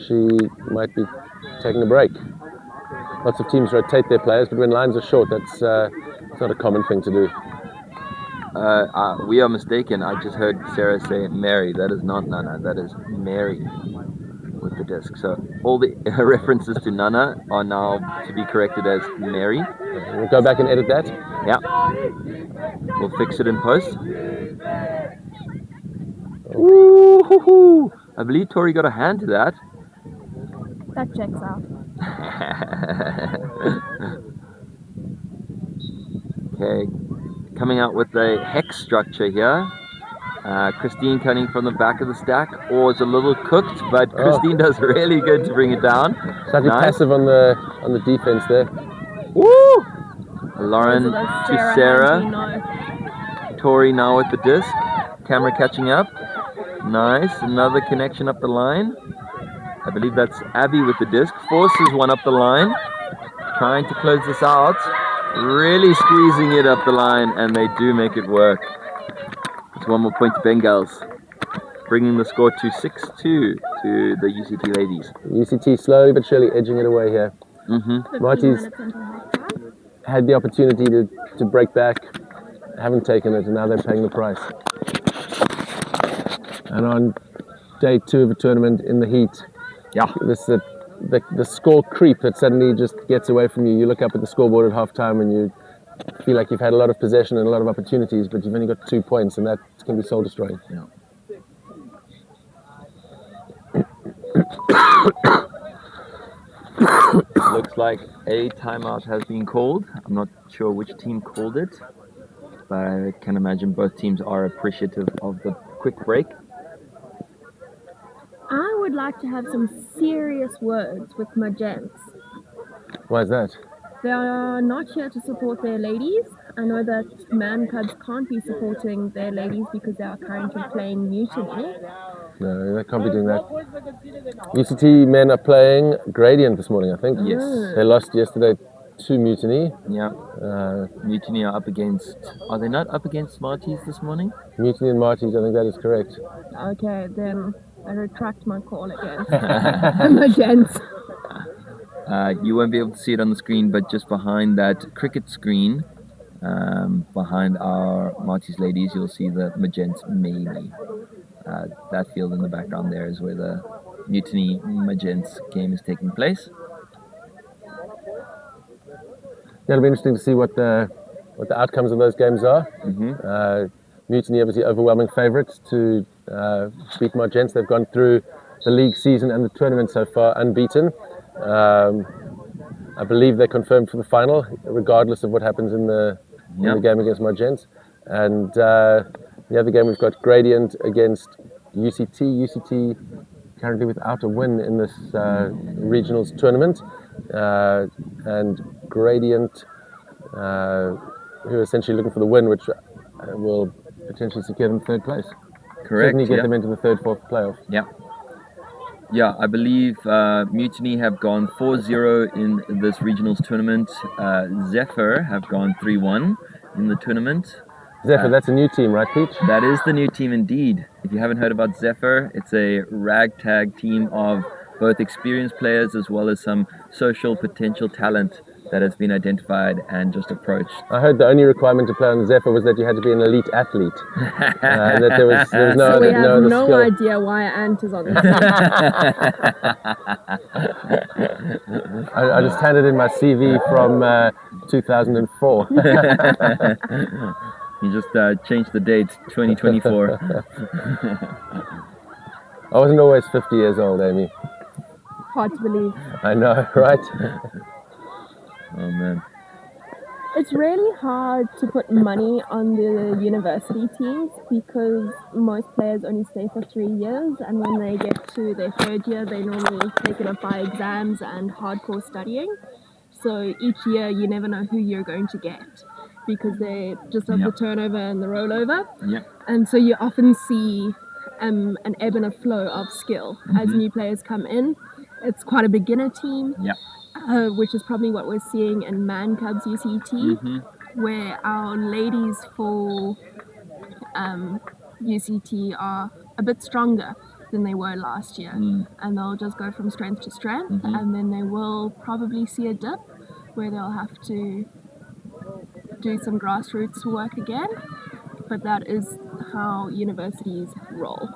She might be taking a break. Lots of teams rotate their players, but when lines are short, that's not a common thing to do. We are mistaken. I just heard Sarah say Mary. That is not Nana. That is Mary with the disc. So all the references to Nana are now to be corrected as Mary. We'll go back and edit that. Yeah. We'll fix it in post. Ooh, I believe Tori got a hand to that. That checks out. Okay, coming out with a hex structure here. Christine cutting from the back of the stack. It's a little cooked, but Christine does really good to bring it down. Slightly passive on the defense there. Woo! Lauren to Sarah. Tori now with the disc. Camera catching up. Nice. Another connection up the line. I believe that's Abby with the disc. Forces one up the line. Trying to close this out. Really squeezing it up the line, and they do make it work. It's 1 more point to Bengals. Bringing the score to 6-2 to the UCT ladies. UCT slowly but surely edging it away here. Marty's had the opportunity to break back, haven't taken it, and now they're paying the price. And on day 2 of a tournament in the heat, the score creep that suddenly just gets away from you. You look up at the scoreboard at halftime and you feel like you've had a lot of possession and a lot of opportunities, but you've only got 2 points, and that can be soul destroying. Yeah. Looks like a timeout has been called. I'm not sure which team called it, but I can imagine both teams are appreciative of the quick break. I would like to have some serious words with my gents. Why is that? They are not here to support their ladies. I know that man cubs can't be supporting their ladies because they are currently playing mutiny. No, they can't be doing that. UCT men are playing Gradient this morning, I think. Yes. They lost yesterday to Mutiny. Yeah. Mutiny are up against. Are they not up against Smarties this morning? Mutiny and Marties, I think that is correct. Okay, then I retract my call against my gents. You won't be able to see it on the screen, but just behind that cricket screen, behind our Marty's ladies, you'll see the Magents maybe. That field in the background there is where the Mutiny Magents game is taking place. Yeah, it'll be interesting to see what the outcomes of those games are. Mutiny obviously overwhelming favourites to beat Magents. They've gone through the league season and the tournament so far unbeaten. I believe they're confirmed for the final, regardless of what happens in the game against Magents. And the other game we've got Gradient against UCT. UCT currently without a win in this regionals tournament, and Gradient, who are essentially looking for the win, which will potentially secure them third place. Correct. Certainly get them into the third, fourth playoff. Yeah. Yeah, I believe Mutiny have gone 4-0 in this regionals tournament. Zephyr have gone 3-1 in the tournament. Zephyr, that's a new team, right, Peach? That is the new team indeed. If you haven't heard about Zephyr, it's a ragtag team of both experienced players as well as some social potential talent that has been identified and just approached. I heard the only requirement to play on Zephyr was that you had to be an elite athlete. And that there was no So other, we have no no skill. idea why Ant is on this team. I just handed in my CV from 2004. You just changed the date, 2024. I wasn't always 50 years old, Amy. Hard to believe. I know, right? Oh man. It's really hard to put money on the university teams because most players only stay for 3 years, and when they get to their third year, they normally take it up by exams and hardcore studying. So each year, you never know who you're going to get because they just have the turnover and the rollover. Yep. And so you often see an ebb and a flow of skill as new players come in. It's quite a beginner team. Yep. Which is probably what we're seeing in Man Cubs UCT, where our ladies for UCT are a bit stronger than they were last year, and they'll just go from strength to strength, and then they will probably see a dip where they'll have to do some grassroots work again, but that is how universities roll.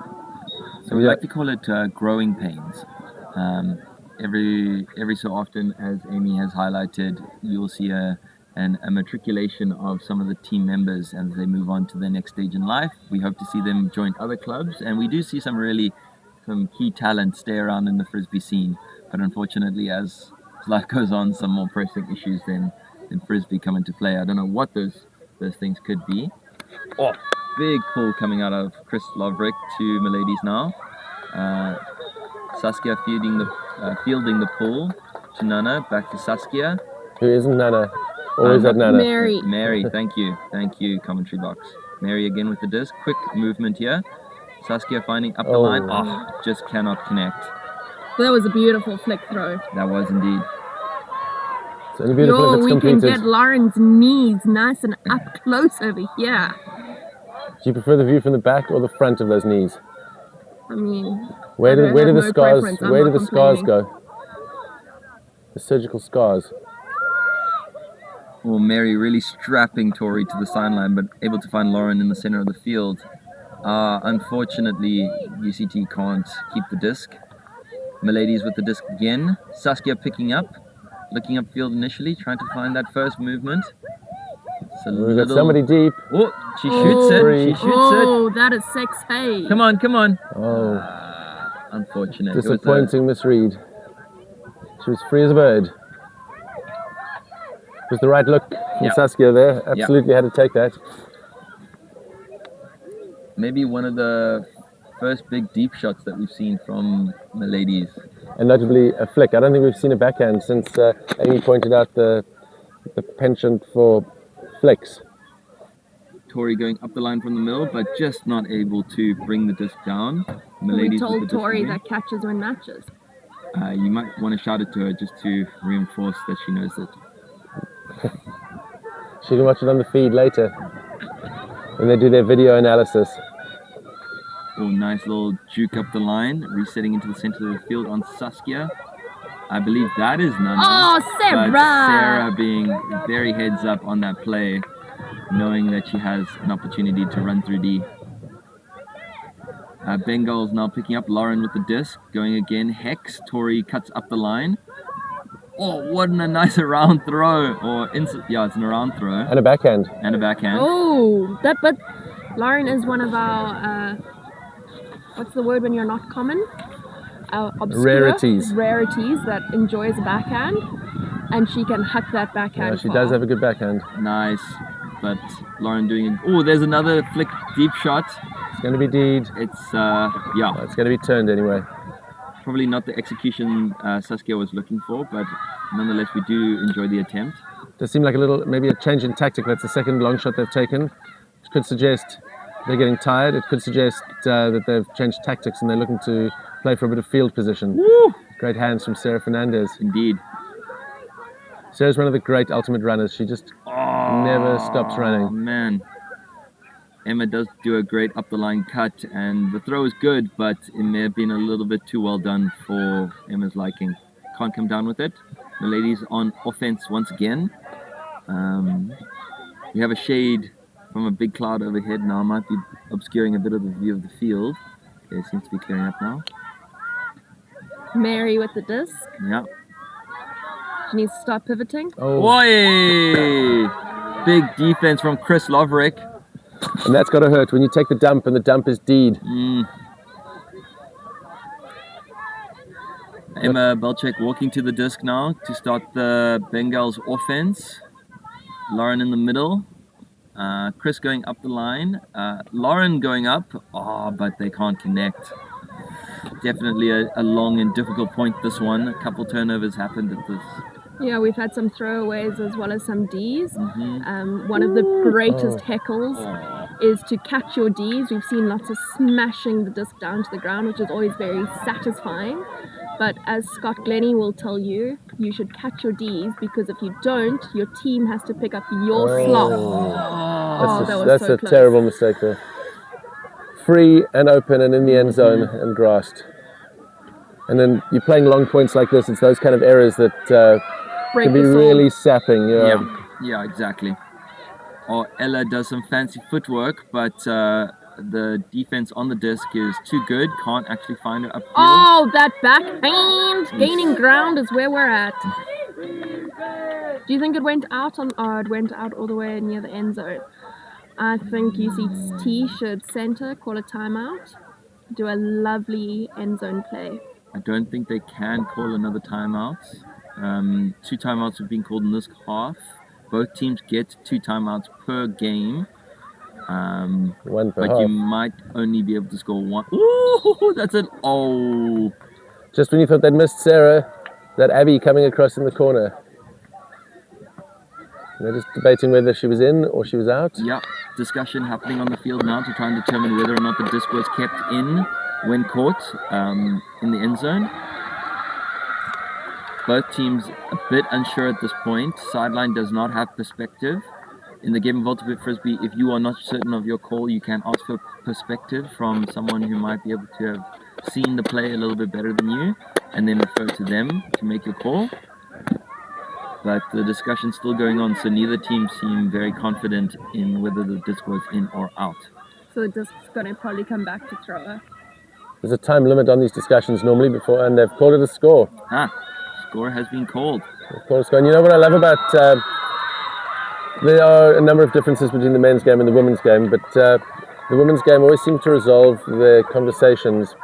So we like to call it growing pains. Every so often, as Amy has highlighted, you'll see a matriculation of some of the team members as they move on to their next stage in life. We hope to see them join other clubs, and we do see some key talent stay around in the Frisbee scene. But unfortunately, as life goes on, some more pressing issues than Frisbee come into play. I don't know what those things could be. Oh, big pull coming out of Chris Lovrick to Miladies now. Saskia fielding the pull to Nana, back to Saskia. Who isn't Nana? Or is that Nana? Mary, thank you, commentary box. Mary again with the disc, quick movement here. Saskia finding up the line, just cannot connect. that was a beautiful flick throw. That was indeed. It's only beautiful if it's We completed. can get Lauren's knees nice and up close over here. Do you prefer the view from the back or the front of those knees? I mean, Where do the scars? preference, I'm Where do not the scars complaining. go? The surgical scars. Well, Mary really strapping Tori to the sideline, but able to find Lauren in the center of the field. Unfortunately, UCT can't keep the disc. Miladies with the disc again. Saskia picking up, looking upfield initially, trying to find that first movement. We've got somebody deep. Oh, she shoots it. She shoots Oh, that is sexy. it. Come on. Oh, Unfortunate. disappointing misread. She was free as a bird. It was the right look from Saskia there. Absolutely had to take that. Maybe one of the first big deep shots that we've seen from the ladies. And notably a flick. I don't think we've seen a backhand since Amy pointed out the penchant for flicks. Tori going up the line from the middle, but just not able to bring the disc down. We told Tori that catches win matches. You might want to shout it to her just to reinforce that she knows it. She can watch it on the feed later when they do their video analysis. Oh, nice little juke up the line, resetting into the center of the field on Saskia. I believe that is Nana. Oh, Sarah! But Sarah being very heads up on that play, knowing that she has an opportunity to run through D. Bengals now picking up Lauren with the disc, going again. Hex, Tori cuts up the line. Oh, what a nice around throw. It's an around throw. And a backhand. And a backhand. Oh, but Lauren is one of our, what's the word when you're not common? Obscure rarities that enjoys a backhand, and she can huck that backhand. Yeah, she does have a good backhand. Nice, but Lauren doing it. Oh, there's another flick deep shot. It's going to be deed. It's It's going to be turned anyway. Probably not the execution Saskia was looking for, but nonetheless we do enjoy the attempt. Does seem like maybe a change in tactic. That's the second long shot they've taken. It could suggest they're getting tired. It could suggest that they've changed tactics and they're looking to play for a bit of field position. Woo! Great hands from Sarah Fernandez. Indeed. Sarah's one of the great ultimate runners. She just never stops running. Oh, man. Emma does do a great up the line cut, and the throw is good, but it may have been a little bit too well done for Emma's liking. Can't come down with it. The ladies on offense once again. We have a shade from a big cloud overhead now. Might be obscuring a bit of the view of the field. Okay, it seems to be clearing up now. Mary with the disc. Yeah. She needs to start pivoting. Oh. Oi! Big defense from Chris Loverick. And that's got to hurt when you take the dump and the dump is deed. Emma Belchek walking to the disc now to start the Bengals offense. Lauren in the middle. Chris going up the line. Lauren going up. But they can't connect. Definitely a long and difficult point, this one. A couple turnovers happened at this. Yeah, we've had some throwaways as well as some Ds. One of the greatest heckles is to catch your Ds. We've seen lots of smashing the disc down to the ground, which is always very satisfying. But as Scott Glennie will tell you, you should catch your Ds, because if you don't, your team has to pick up your slot. That's a terrible mistake there. Free and open and in the end zone and grassed. And then you're playing long points like this, it's those kind of errors that can be really sapping. Yeah, exactly. Or Ella does some fancy footwork, but the defense on the disc is too good, can't actually find it upfield. Oh, that backhand! Gaining ground is where we're at. Do you think it went out it went out all the way near the end zone? I think UCT should center, call a timeout, do a lovely end zone play. I don't think they can call another timeout. 2 timeouts have been called in this half. Both teams get 2 timeouts per game. One per but half. You might only be able to score 1. Ooh, that's it. Oh. Just when you thought they'd missed Sarah, that Abby coming across in the corner. They're just debating whether she was in or she was out. Yeah, discussion happening on the field now to try and determine whether or not the disc was kept in when caught in the end zone. Both teams a bit unsure at this point. Sideline does not have perspective. In the game of Ultimate Frisbee, if you are not certain of your call, you can ask for perspective from someone who might be able to have seen the play a little bit better than you, and then refer to them to make your call. But the discussion's still going on, so neither team seem very confident in whether the disc was in or out. So the disc's going to probably come back to thrower. There's a time limit on these discussions normally before, and they've called it a score. Score has been called. They've called a score. And you know what I love about... there are a number of differences between the men's game and the women's game, but the women's game always seems to resolve their conversations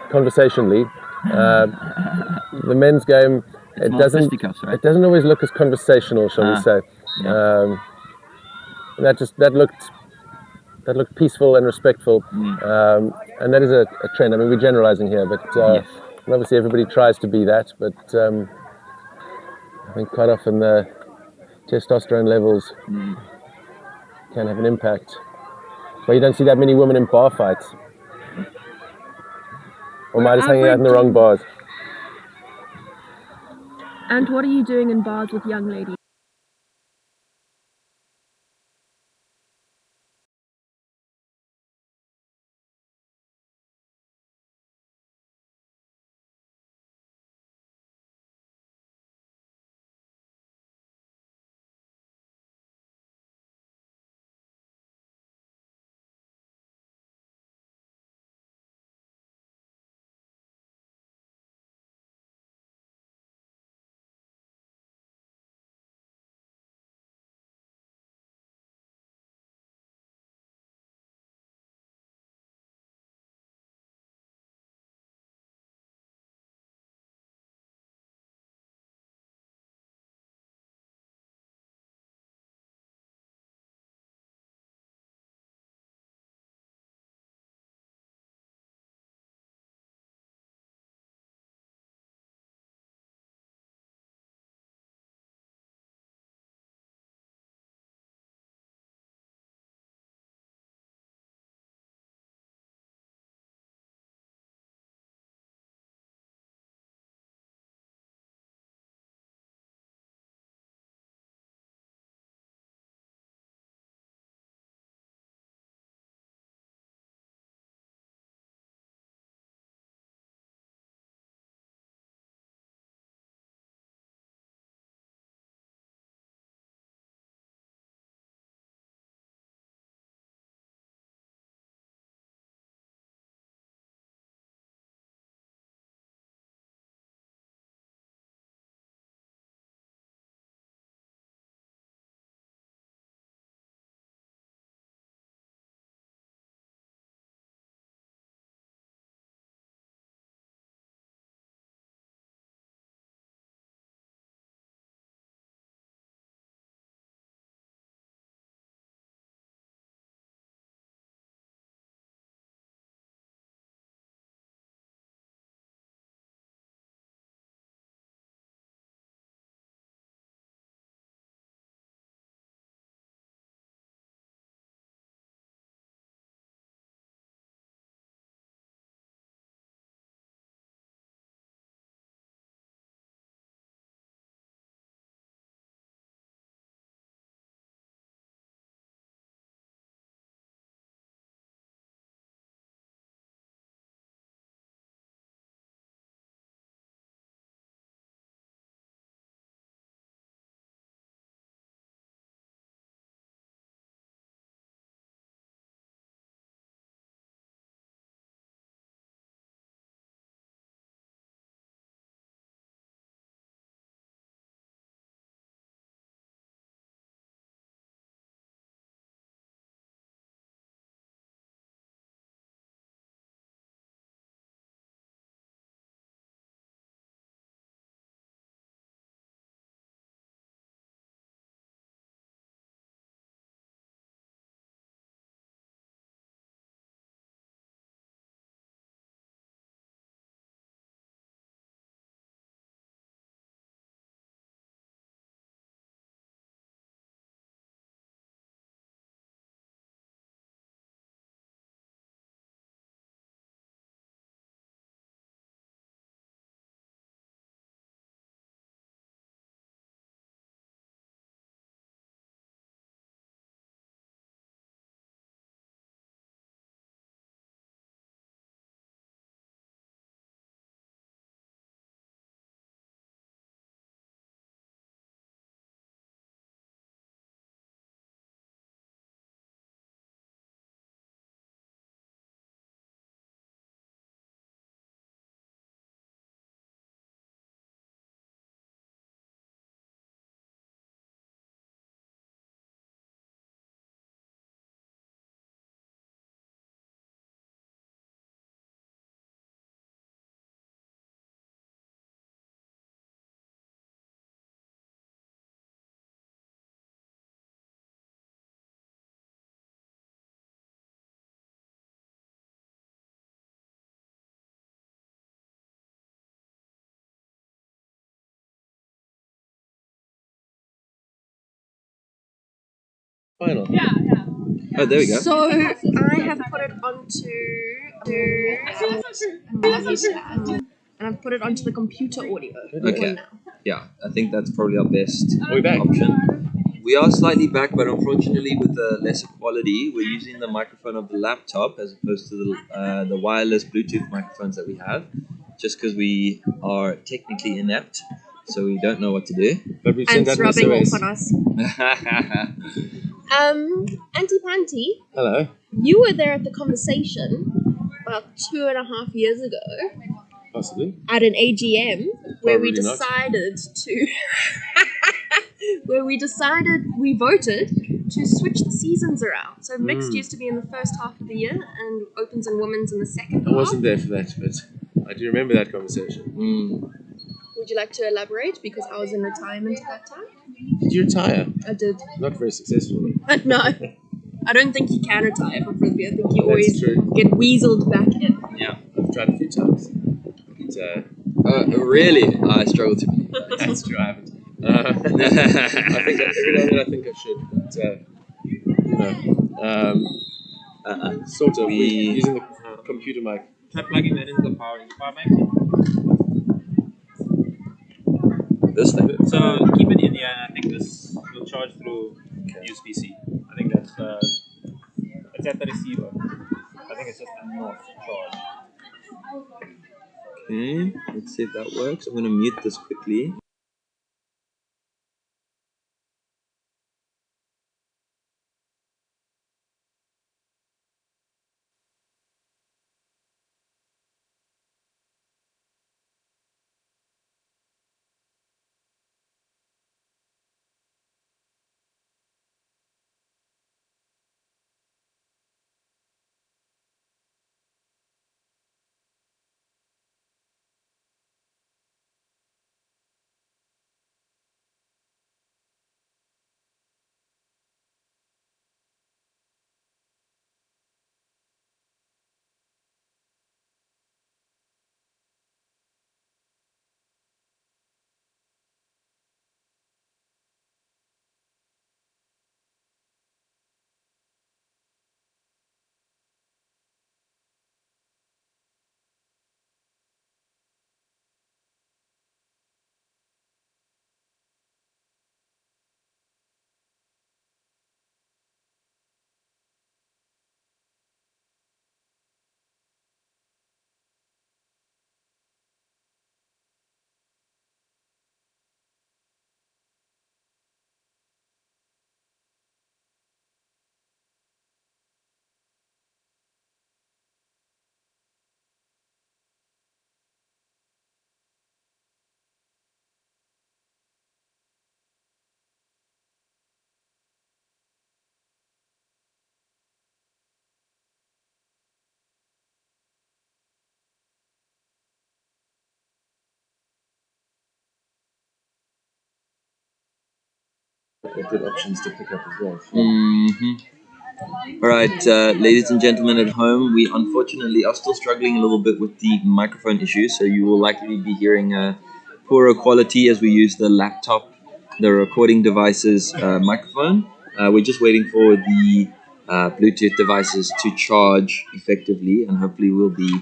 conversationally. The men's game... It doesn't always look as conversational, shall we say. Yeah. That looked that looked peaceful and respectful, and that is a trend. I mean, we're generalizing here, but Yes. and obviously everybody tries to be that, but I think quite often the testosterone levels can have an impact. But you don't see that many women in bar fights. Or am I just hanging out in the wrong bars? And what are you doing in bars with young ladies? Final. Oh, there we go. So I have put it onto and I've put it onto the computer audio. Okay. Yeah, I think that's probably our best Are we back? option. We are slightly back, but unfortunately with the lesser quality, we're using the microphone of the laptop as opposed to the wireless Bluetooth microphones that we have, just because we are technically inept, so we don't know what to do. But we've And sent out it's an rubbing SOS. off on us. Auntie Panty, Hello. you were there at the conversation about 2.5 years ago Possibly. at an AGM where we Probably not. decided to we voted to switch the seasons around. So mixed used to be in the first half of the year and opens and women's in the second I half. wasn't there for that, but I do remember that conversation. Would you like to elaborate? Because I was in retirement at that time. Did you retire? I did. Not very successfully. No. I don't think you can retire from Frisbee. I think you That's always true. get weaseled back in. Yeah. I've tried a few times. Really? I struggle to believe that. That's true, I haven't. I think every now and then I think I should, but sort of. We're using the computer mic. Try plugging that into the power mic. This thing. So keep it in here, and I think this will charge through USB-C. I think that's it's at the receiver. I think it's just a north charge. Okay, let's see if that works. I'm going to mute this quickly. Got good options to pick up as well. All right, ladies and gentlemen at home, we unfortunately are still struggling a little bit with the microphone issue, so you will likely be hearing a poorer quality as we use the laptop, the recording device's microphone. We're just waiting for the Bluetooth devices to charge effectively, and hopefully we'll be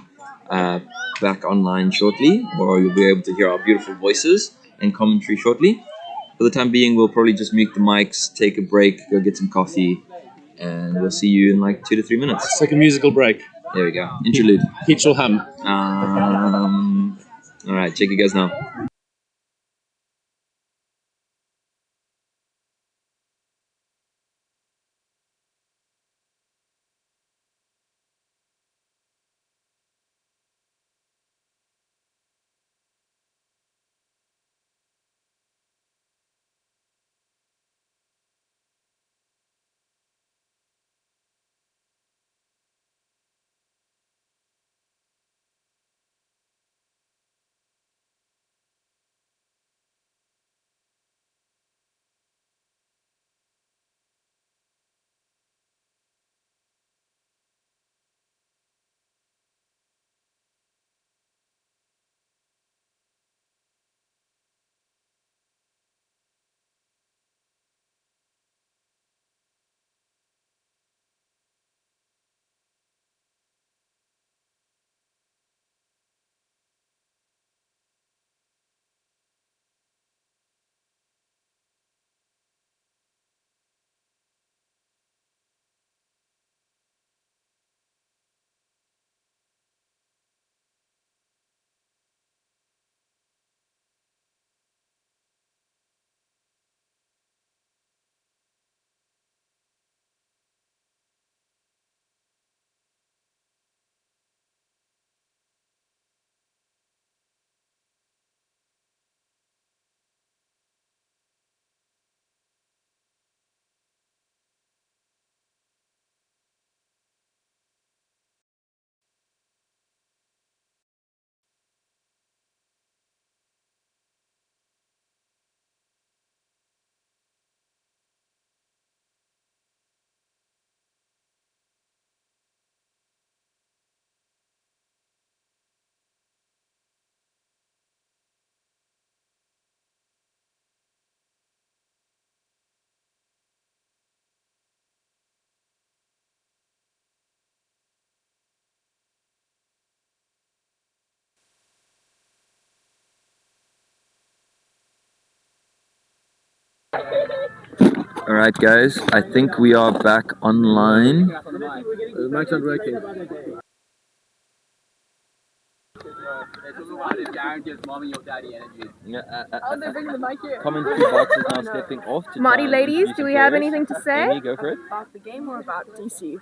back online shortly, or you'll be able to hear our beautiful voices and commentary shortly. For the time being, we'll probably just mute the mics, take a break, go get some coffee, and we'll see you in like 2 to 3 minutes. Let's take a musical break. There we go. Interlude. Peach will hum. All right, check you guys now. Alright guys, I think we are back online. The mic's not working. Commentary box is now stepping off. To Marty try and ladies, introduce do the we have players. anything to say? Amy, go for it. About the game or about DC?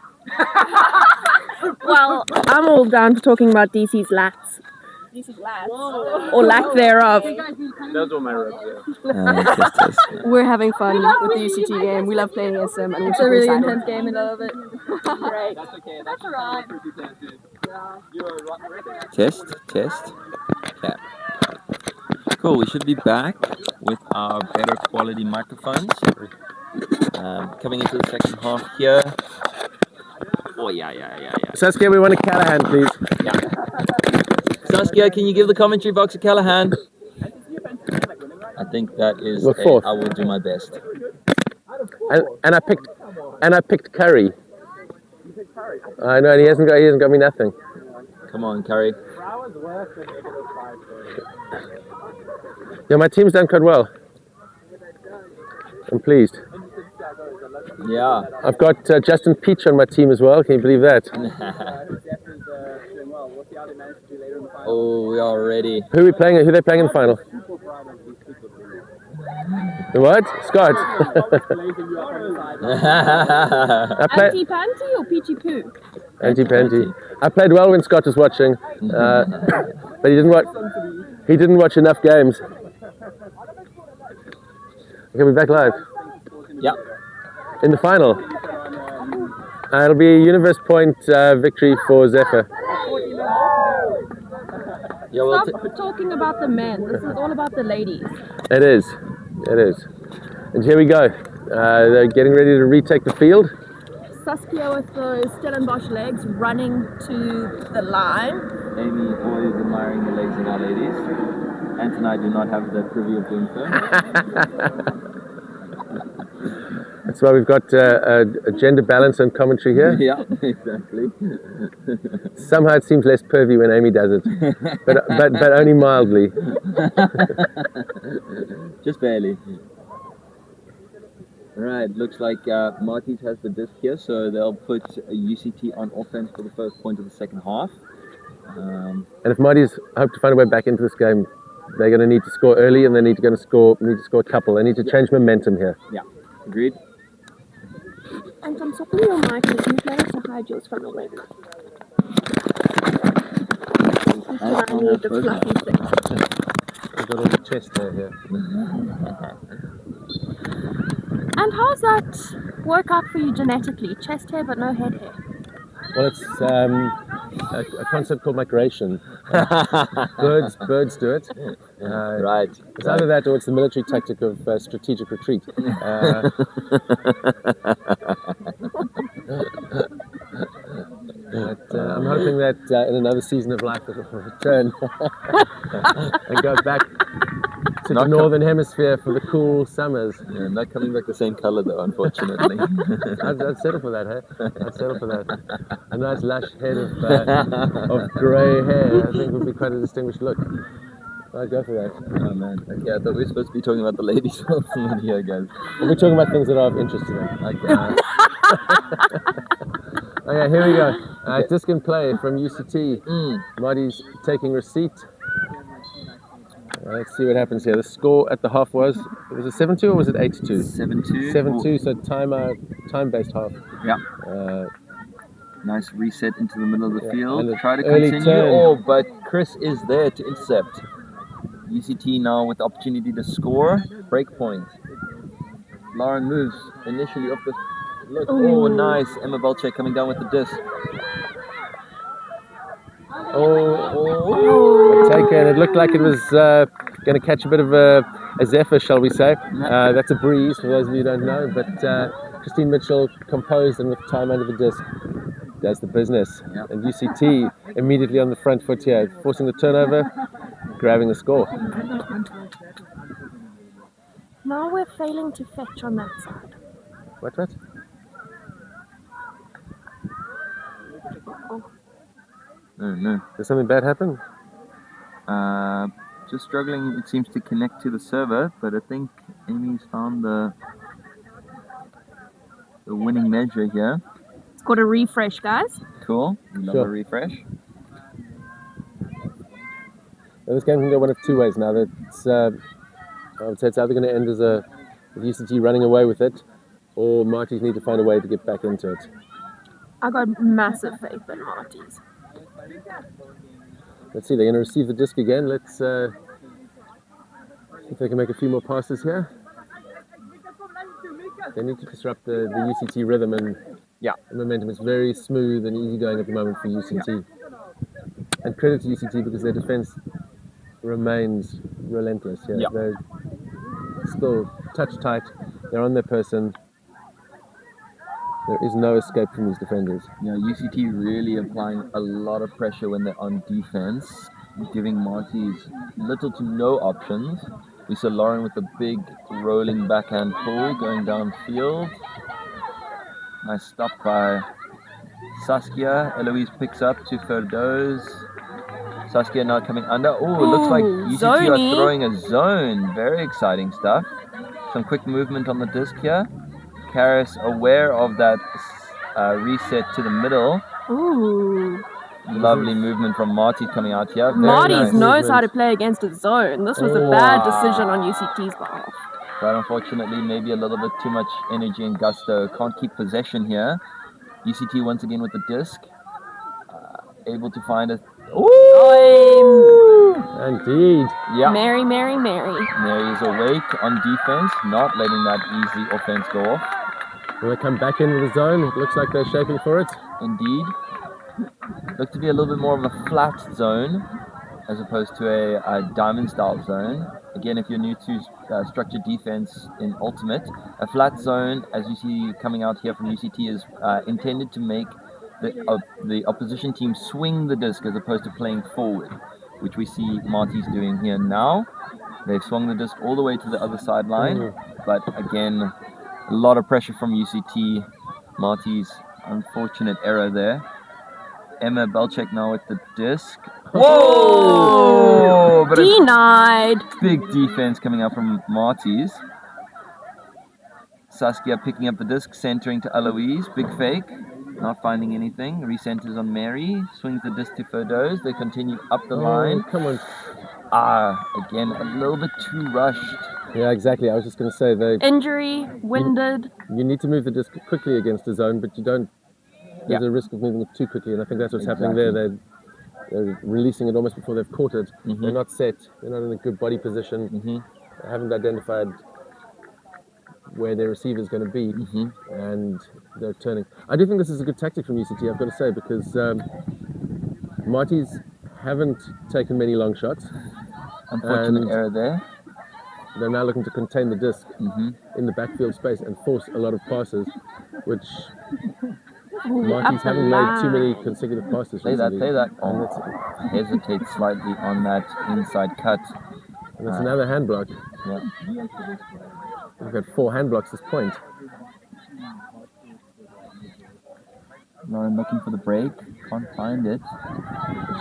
Well, I'm all down for talking about DC's lats. DC's lads. Or lack thereof. Those were my rubs, Test, test. We're having fun with the UCT game. We love playing against them, and we're It's a super really excited. intense game and I love it. Great. That's alright. Test, test. Okay. Cool, we should be back with our better quality microphones. Coming into the second half here. Oh, yeah. Saskia, we want a Callahan, please. Saskia, can you give the commentary box a Callahan? I think that is We're fourth. I will do my best. And I picked Curry. I know, and he hasn't got me nothing. Come on, Curry. Yeah, my team's done quite well. I'm pleased. Yeah. I've got Justin Peach on my team as well. Can you believe that? Oh, we are ready. Who are they playing in the final? The what? Scott. Auntie Panty or Peachy Poo? Auntie Panty. I played well when Scott was watching, but he didn't watch enough games. Okay, we're back live. Yeah. In the final. It'll be a universe point victory for Zephyr. Yeah, well, Stop talking about the men. This is all about the ladies. It is. And here we go. They're getting ready to retake the field. Saskia with those Stellenbosch legs running to the line. Amy always admiring the legs in our ladies. Ant and I do not have the privy of doing so. That's why we've got a gender balance and commentary here. Yeah, exactly. Somehow it seems less pervy when Amy does it, but only mildly. Just barely. Right, looks like Marty's has the disc here, so they'll put a UCT on offense for the first point of the second half. And if Marty's hope to find a way back into this game, they're going to need to score early, and they need to score a couple. They need to change momentum here. Yeah, agreed. And on top of your mic, there's new players to hide yours from the wind. I need the fluffy thing. I've got all the chest hair here. And how's that work out for you genetically? Chest hair but no head hair. Well, it's a concept called migration. Birds do it. Right. It's either that or it's the military tactic of strategic retreat. But I'm hoping that in another season of life it will return and go back to the northern hemisphere for the cool summers. Yeah, not coming back the same color though, unfortunately. I'd settle for that, hey? I'd settle for that. A nice lush head of grey hair, I think would be quite a distinguished look. I'd go for that. Oh man. Okay, I thought we were supposed to be talking about the ladies here, guys. We'll be talking about things that are of interest to them. Okay. Okay, here we go. Disc and play from UCT. Marty's taking receipt. Let's see what happens here. The score at the half was it 7-2 or was it 8-2? 7-2. 7-2, so time-based half. Yeah. Nice reset into the middle of the field. and Try to early continue. turn. Oh, but Chris is there to intercept. UCT now with the opportunity to score. Break point. Lauren moves initially up the look. Oh, nice. Emma Belche coming down with the disc. Taken. It looked like it was going to catch a bit of a zephyr, shall we say. That's a breeze, for those of you who don't know. But Christine Mitchell composed and with time under the disc does the business. Yep. And UCT immediately on the front foot here, forcing the turnover, grabbing the score. Now we're failing to fetch on that side. What? No. Did something bad happen? Just struggling, it seems, to connect to the server, but I think Amy's found the the winning measure here. It's called a refresh, guys. Cool. We love Sure. a refresh. Now, this game can go one of two ways now. That's I would say it's either going to end as with UCT running away with it, or Marty's need to find a way to get back into it. I got massive faith in Marty's. Let's see, they're going to receive the disc again. Let's see if they can make a few more passes here. They need to disrupt the UCT rhythm, and Yeah. the momentum is very smooth and easygoing at the moment for UCT. And credit to UCT because their defense remains relentless. Yeah, Yeah. They're still touch tight. They're on their person. There is no escape from these defenders. Yeah, UCT really applying a lot of pressure when they're on defense, giving Marty's little to no options. We saw Lauren with a big rolling backhand pull going downfield. Nice stop by Saskia. Eloise picks up to Ferdoz. Saskia now coming under. Oh, it looks like Ooh, UCT zoney. are throwing a zone. Very exciting stuff. Some quick movement on the disc here. Karis aware of that reset to the middle. Ooh. Lovely movement from Marty coming out here. Very Marty's nice. knows how movement. to play against a zone. This was a bad decision on UCT's behalf. But unfortunately, maybe a little bit too much energy and gusto. Can't keep possession here. UCT once again with the disc. Able to find it. Indeed. Yeah. Mary, Mary, Mary. Mary is awake on defense, not letting that easy offense go off. Will they come back into the zone? It looks like they're shaping for it. Indeed. Look to be a little bit more of a flat zone as opposed to a diamond style zone. Again, if you're new to structured defense in Ultimate, a flat zone, as you see coming out here from UCT, is intended to make the opposition team swing the disc as opposed to playing forward, which we see Marty's doing here now. They've swung the disc all the way to the other sideline, but again, a lot of pressure from UCT. Marty's unfortunate error there. Emma Belchek now with the disc. Whoa! But a Denied. big defense coming out from Marty's. Saskia picking up the disc, centering to Eloise. Big fake. Not finding anything. Recenters on Mary. Swings the disc to Ferdoz. They continue up the line. Come on. Again, a little bit too rushed. Yeah, exactly. I was just going to say, Injury, winded. you need to move the disc quickly against the zone, but you don't. There's a risk of moving it too quickly, and I think that's what's happening there. They're releasing it almost before they've caught it. They're not set. They're not in a good body position. They haven't identified where their receiver is going to be, and they're turning. I do think this is a good tactic from UCT, I've got to say, because Marty's haven't taken many long shots. Unfortunate And error there. they're now looking to contain the disc in the backfield space and force a lot of passes, which Marty's up the haven't made too many line. consecutive passes Play that, recently. play that. And Oh, hesitates slightly on that inside cut. it's another hand block. Yeah. We've had 4 hand blocks this point. Lauren looking for the break. Can't find it.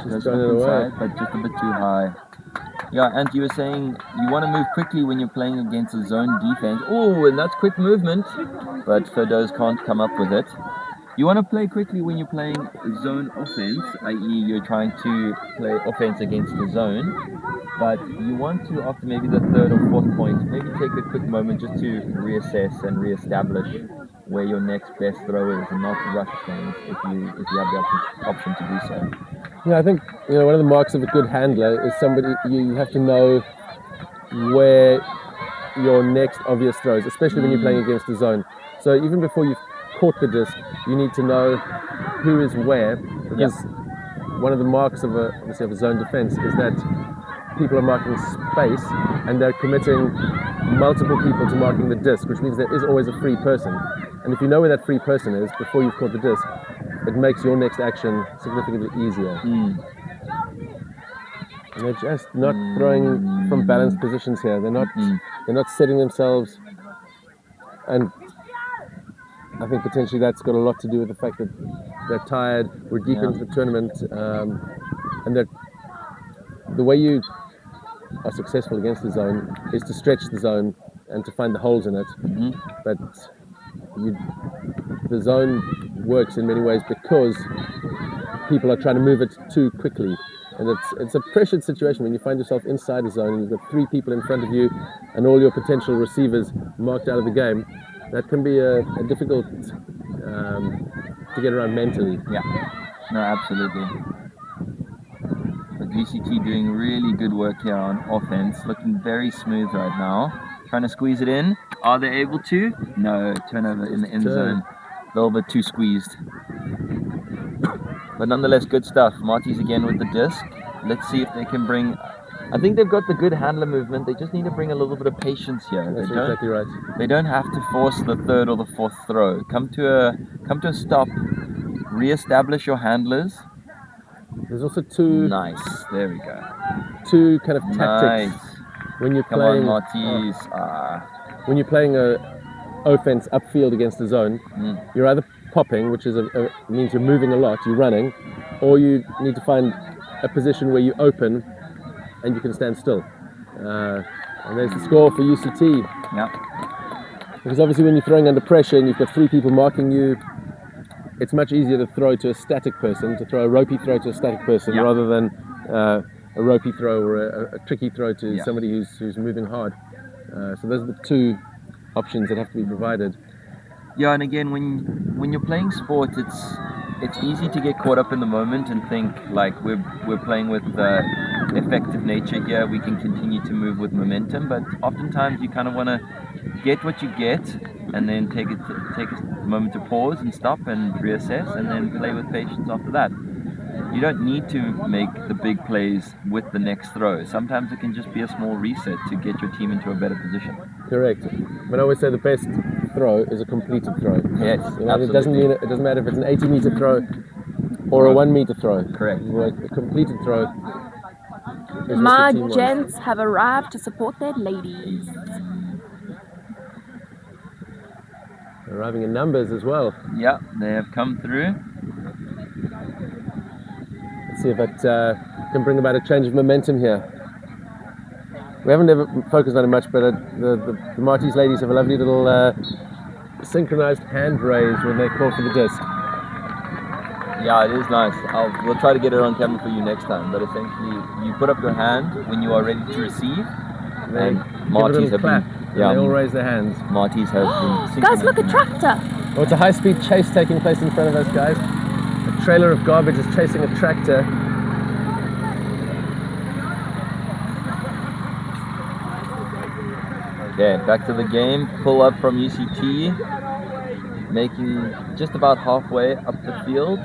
She's Goes thrown up it away. inside, but just a bit too high. Yeah, and you were saying you want to move quickly when you're playing against a zone defense. Oh, and that's quick movement. But Ferdoz can't come up with it. You want to play quickly when you're playing zone offense, i.e. you're trying to play offense against the zone. But you want to, after maybe the 3rd or 4th point, maybe take a quick moment just to reassess and reestablish where your next best throw is, and not rush things if you have the option to do so. Yeah, I think one of the marks of a good handler is somebody you have to know where your next obvious throws, especially when you're playing against the zone. So even before you've caught the disc, you need to know who is where, because one of the marks of a zone defense is that people are marking space and they're committing multiple people to marking the disc, which means there is always a free person. And if you know where that free person is before you've caught the disc, it makes your next action significantly easier. And they're just not throwing from balanced positions here. They're not setting themselves, and I think potentially that's got a lot to do with the fact that they're tired. We're deep into the tournament, and the way you are successful against the zone is to stretch the zone and to find the holes in it. But the zone works in many ways because people are trying to move it too quickly. And it's a pressured situation when you find yourself inside a zone and you've got 3 people in front of you and all your potential receivers marked out of the game. That can be a difficult to get around mentally. Yeah, no, absolutely. But UCT doing really good work here on offense, looking very smooth right now. Trying to squeeze it in. Are they able to? No, turnover in the end zone. A little bit too squeezed. But nonetheless, good stuff. Marty's again with the disc. Let's see if they can bring... I think they've got the good handler movement. They just need to bring a little bit of patience here. That's exactly right. They don't have to force the 3rd or the 4th throw. Come to a stop. Re-establish your handlers. There's also two... Nice. There we go. Two kind of tactics. Nice. When you're Come playing... on, Martys. When you're playing a offense upfield against the zone, you're either popping, which is means you're moving a lot, you're running, or you need to find a position where you open and you can stand still. And there's the score for UCT. Yeah. Because obviously when you're throwing under pressure and you've got 3 people marking you, it's much easier to throw to a static person, to throw a ropey throw to a static person, rather than a ropey throw or a tricky throw to somebody who's moving hard. So those are the 2 options that have to be provided. Yeah, and again, when you're playing sport, it's easy to get caught up in the moment and think like we're playing with effective nature here. We can continue to move with momentum, but oftentimes you kind of want to get what you get and then take a moment to pause and stop and reassess, and then play with patience after that. You don't need to make the big plays with the next throw. Sometimes it can just be a small reset to get your team into a better position. Correct. But I always say the best throw is a completed throw. Yes, it doesn't matter if it's an 80-meter throw or a 1-meter throw. Correct. A completed throw. My gents have arrived to support their ladies. Arriving in numbers as well. Yeah, they have come through. Let's see if it can bring about a change of momentum here. We haven't ever focused on it much, but the Marty's ladies have a lovely little synchronized hand raise when they call for the disc. Yeah, it is nice. We'll try to get it on camera for you next time, but essentially you put up your hand when you are ready to receive, and Marty's have been... Yeah, they all raise their hands. Marty's has been... Guys, look, a tractor! Oh, it's a high-speed chase taking place in front of us, guys. A trailer of garbage is chasing a tractor. Okay, back to the game. Pull up from UCT, making just about halfway up the field.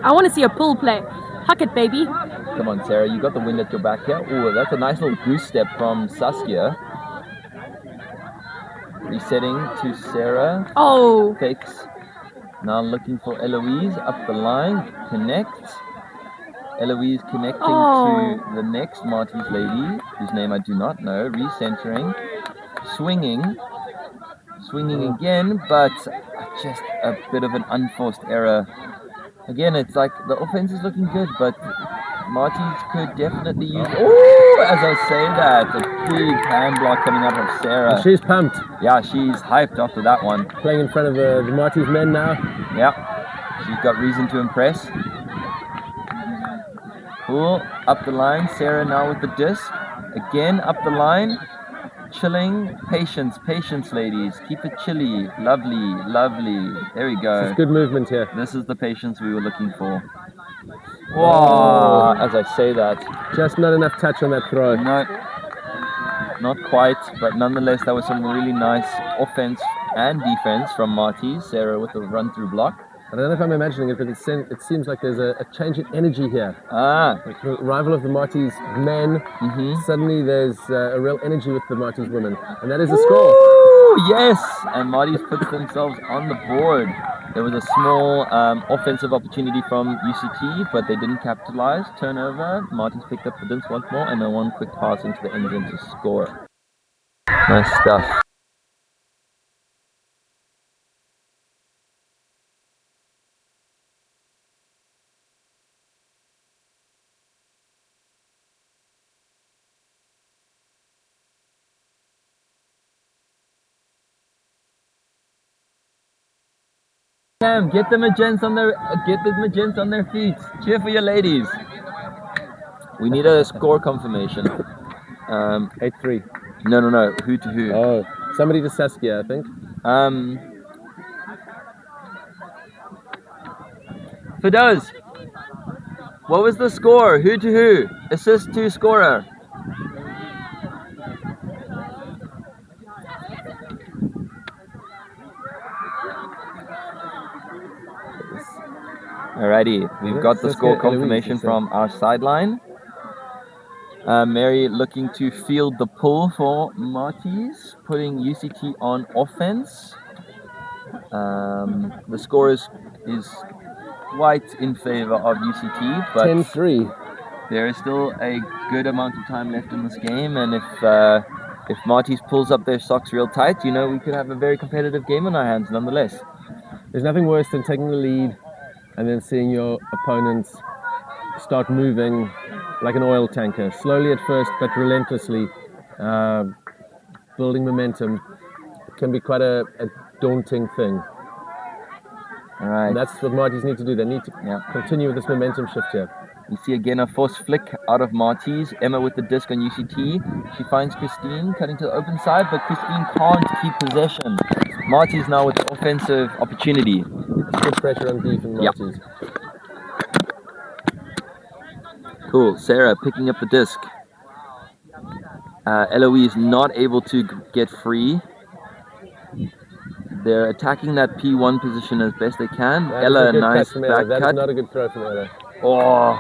I want to see a pull play. Huck it, baby. Come on, Sarah, you got the wind at your back here. Oh, that's a nice little goose step from Saskia. Resetting to Sarah. Oh. Fakes. Now looking for Eloise up the line. Connect. Eloise connecting to the next Marty's lady, whose name I do not know. Recentering. Swinging again, but just a bit of an unforced error. Again, it's like the offense is looking good, but Marty's could definitely use... Oh, as I say that, a big hand block coming out of Sarah. She's pumped. Yeah, she's hyped after that one. Playing in front of the Marty's men now. Yeah, she's got reason to impress. Cool, up the line, Sarah now with the disc. Again, up the line. Chilling, patience, ladies. Keep it chilly, lovely. There we go. It's good movement here. This is the patience we were looking for. Whoa, as I say that. Just not enough touch on that throw. No, not quite, but nonetheless, that was some really nice offense and defense from Marty. Sarah with the run-through block. I don't know if I'm imagining it, but it seems like there's a change in energy here. Like the arrival of the Marty's men, suddenly there's a real energy with the Marty's women. And that is the score. Yes! And Marty's put themselves on the board. There was a small offensive opportunity from UCT, but they didn't capitalize. Turnover. Marty's picked up the disc once more, and then one quick pass into the end zone to score. Nice stuff. Cam, get the magents on their feet. Cheer for your ladies. We need a score confirmation. 8-3. No. Who to who? Oh, somebody to Saskia, I think. Fidoz, what was the score? Who to who? Assist to scorer. Alrighty, we've got the score confirmation from our sideline. Mary looking to field the pull for Marty's, putting UCT on offense. The score is quite in favor of UCT, but 10-3. there is still a good amount of time left in this game, and if Marty's pulls up their socks real tight, we could have a very competitive game on our hands nonetheless. There's nothing worse than taking the lead and then seeing your opponents start moving like an oil tanker, slowly at first but relentlessly, building momentum. It can be quite a daunting thing. All right. And that's what Marty's need to do. They need to continue with this momentum shift here. You see again a forced flick out of Marty's. Emma with the disc on UCT. She finds Christine cutting to the open side, but Christine can't keep possession. Marty's now with the offensive opportunity. It's good pressure on D from Marty's. Cool. Sarah picking up the disc. Eloise not able to get free. They're attacking that P1 position as best they can. Ella, nice back That cut. is not a good throw from Ella. Oh.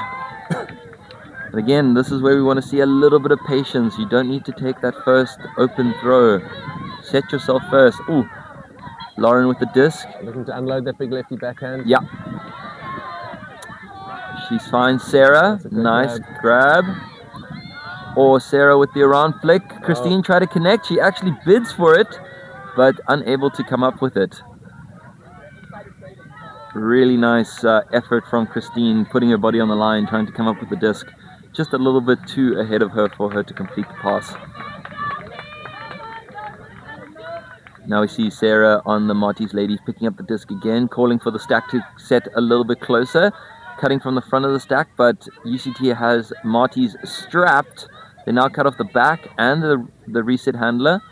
But again, this is where we want to see a little bit of patience. You don't need to take that first open throw. Set yourself first. Ooh. Lauren with the disc. Looking to unload that big lefty backhand. Yeah. She finds Sarah. Nice grab. Or Sarah with the around flick. Christine tried to connect. She actually bids for it, but unable to come up with it. Really nice effort from Christine, putting her body on the line, trying to come up with the disc. Just a little bit too ahead of her for her to complete the pass. Now we see Sarah on the Marty's ladies picking up the disc again, calling for the stack to set a little bit closer, cutting from the front of the stack, but UCT has Marty's strapped. They now cut off the back and the reset handler.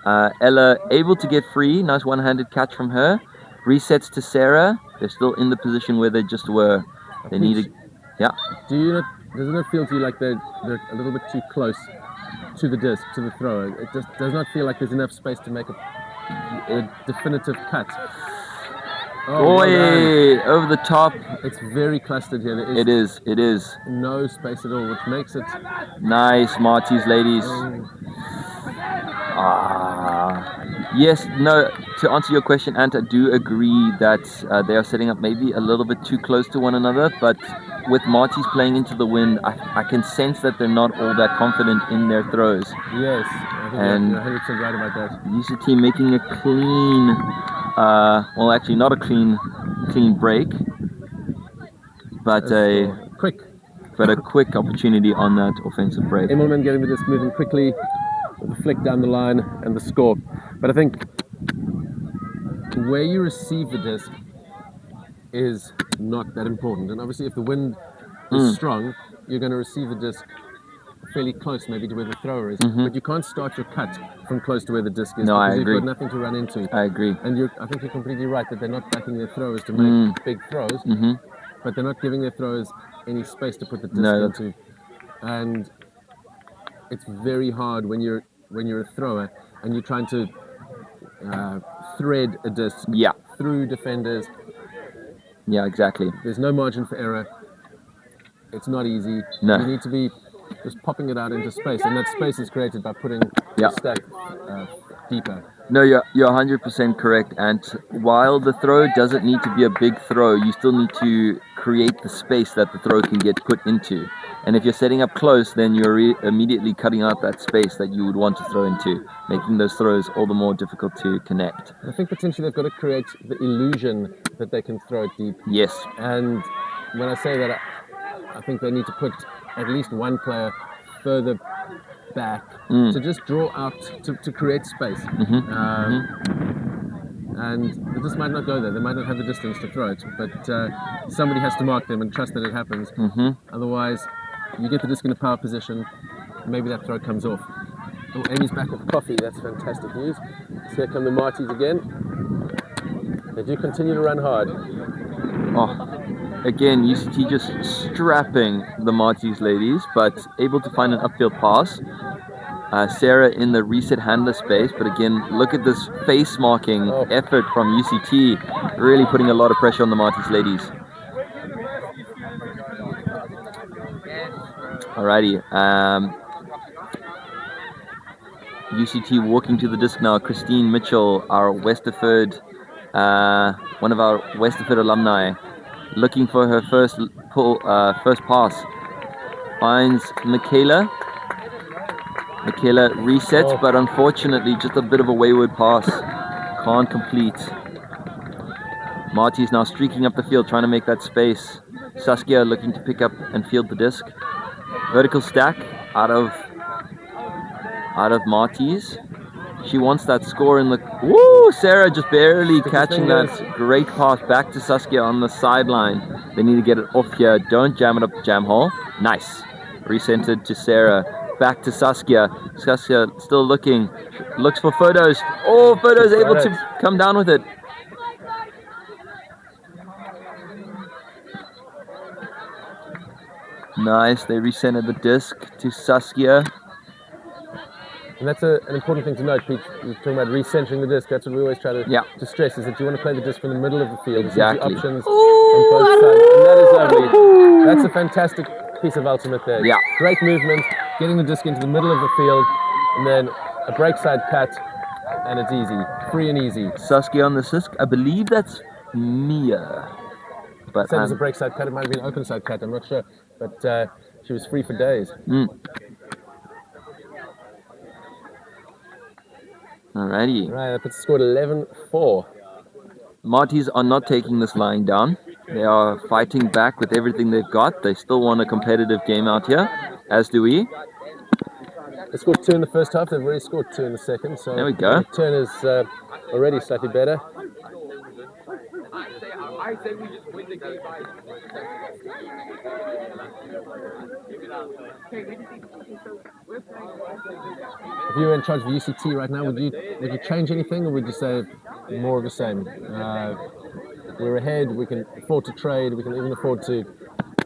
Ella able to get free. Nice one-handed catch from her. Resets to Sarah. They're still in the position where they just were. They need a... Doesn't it feel to you like they're a little bit too close to the disc, to the thrower? It just does not feel like there's enough space to make a definitive cut. Boy, over the top. It's very clustered here. It is. No space at all, which makes it... Nice, Marty's ladies. Yes, no, to answer your question, Ant, I do agree that they are setting up maybe a little bit too close to one another, but with Marty's playing into the wind, I can sense that they're not all that confident in their throws. Yes, I think you're 100% right about that. UCT making a clean, well actually not a clean break, but a quick opportunity on that offensive break. Immelman getting the disc moving quickly, with the flick down the line and the score. But I think where you receive the disc is not that important. And obviously if the wind is strong, you're going to receive the disc fairly close maybe to where the thrower is. But you can't start your cut from close to where the disc is, because you've got nothing to run into. I agree. And I think you're completely right that they're not backing their throwers to make big throws, but they're not giving their throwers any space to put the disc into. And it's very hard when you're a thrower and you're trying to thread a disc through defenders. Yeah, exactly. There's no margin for error. It's not easy. No. You need to be just popping it out into space, and that space is created by putting the stack deeper. No, you're 100% correct. And while the throw doesn't need to be a big throw, you still need to create the space that the throw can get put into. And if you're setting up close, then you're immediately cutting out that space that you would want to throw into, making those throws all the more difficult to connect. I think potentially they've got to create the illusion that they can throw it deep. Yes. And when I say that, I think they need to put at least one player further back to just draw out, to create space. and the disc might not go there. They might not have the distance to throw it, but somebody has to mark them and trust that it happens. Otherwise, you get the disc in a power position, maybe that throw comes off. Oh, Amy's back with coffee. That's fantastic news. So here come the Marties again. They do continue to run hard. Oh, again, UCT just strapping the Marties ladies, but able to find an upfield pass. Sarah in the reset handler space, but again, look at this face marking effort from UCT, really putting a lot of pressure on the Marties ladies. Alrighty, UCT walking to the disc now. Christine Mitchell, our Westerford, one of our Westerford alumni, looking for her first pass. Finds Michaela. Michaela resets, but unfortunately just a bit of a wayward pass. Can't complete. Marty's now streaking up the field, trying to make that space. Saskia looking to pick up and field the disc. Vertical stack out of Marty's. She wants that score in the... Woo! Sarah just barely catching that great pass back to Saskia on the sideline. They need to get it off here. Don't jam it up the jam hole. Nice. Recentered to Sarah. Back to Saskia. Saskia still looking. Looks for photos. Oh, photos able to come down with it. Nice. They recentered the disc to Saskia. And that's an important thing to note, Pete. You're talking about recentering the disc. That's what we always try to stress, is that you want to play the disc in the middle of the field. Exactly. Options on both sides. And that is lovely. That's a fantastic piece of ultimate there. Yeah. Great movement, getting the disc into the middle of the field, and then a break side cut, and it's easy. Free and easy. Saskia on the disc. I believe that's Mia. But Same as a break side cut. It might have been an open side cut. I'm not sure. But she was free for days. Alrighty. Right, that puts the score at 11-4. Marties are not taking this lying down. They are fighting back with everything they've got. They still want a competitive game out here, as do we. They scored 2 in the first half. They've already scored 2 in the second. So there we go. The turn is already slightly better. If you were in charge of UCT right now, would you change anything, or would you say more of the same? We're ahead. We can afford to trade. We can even afford to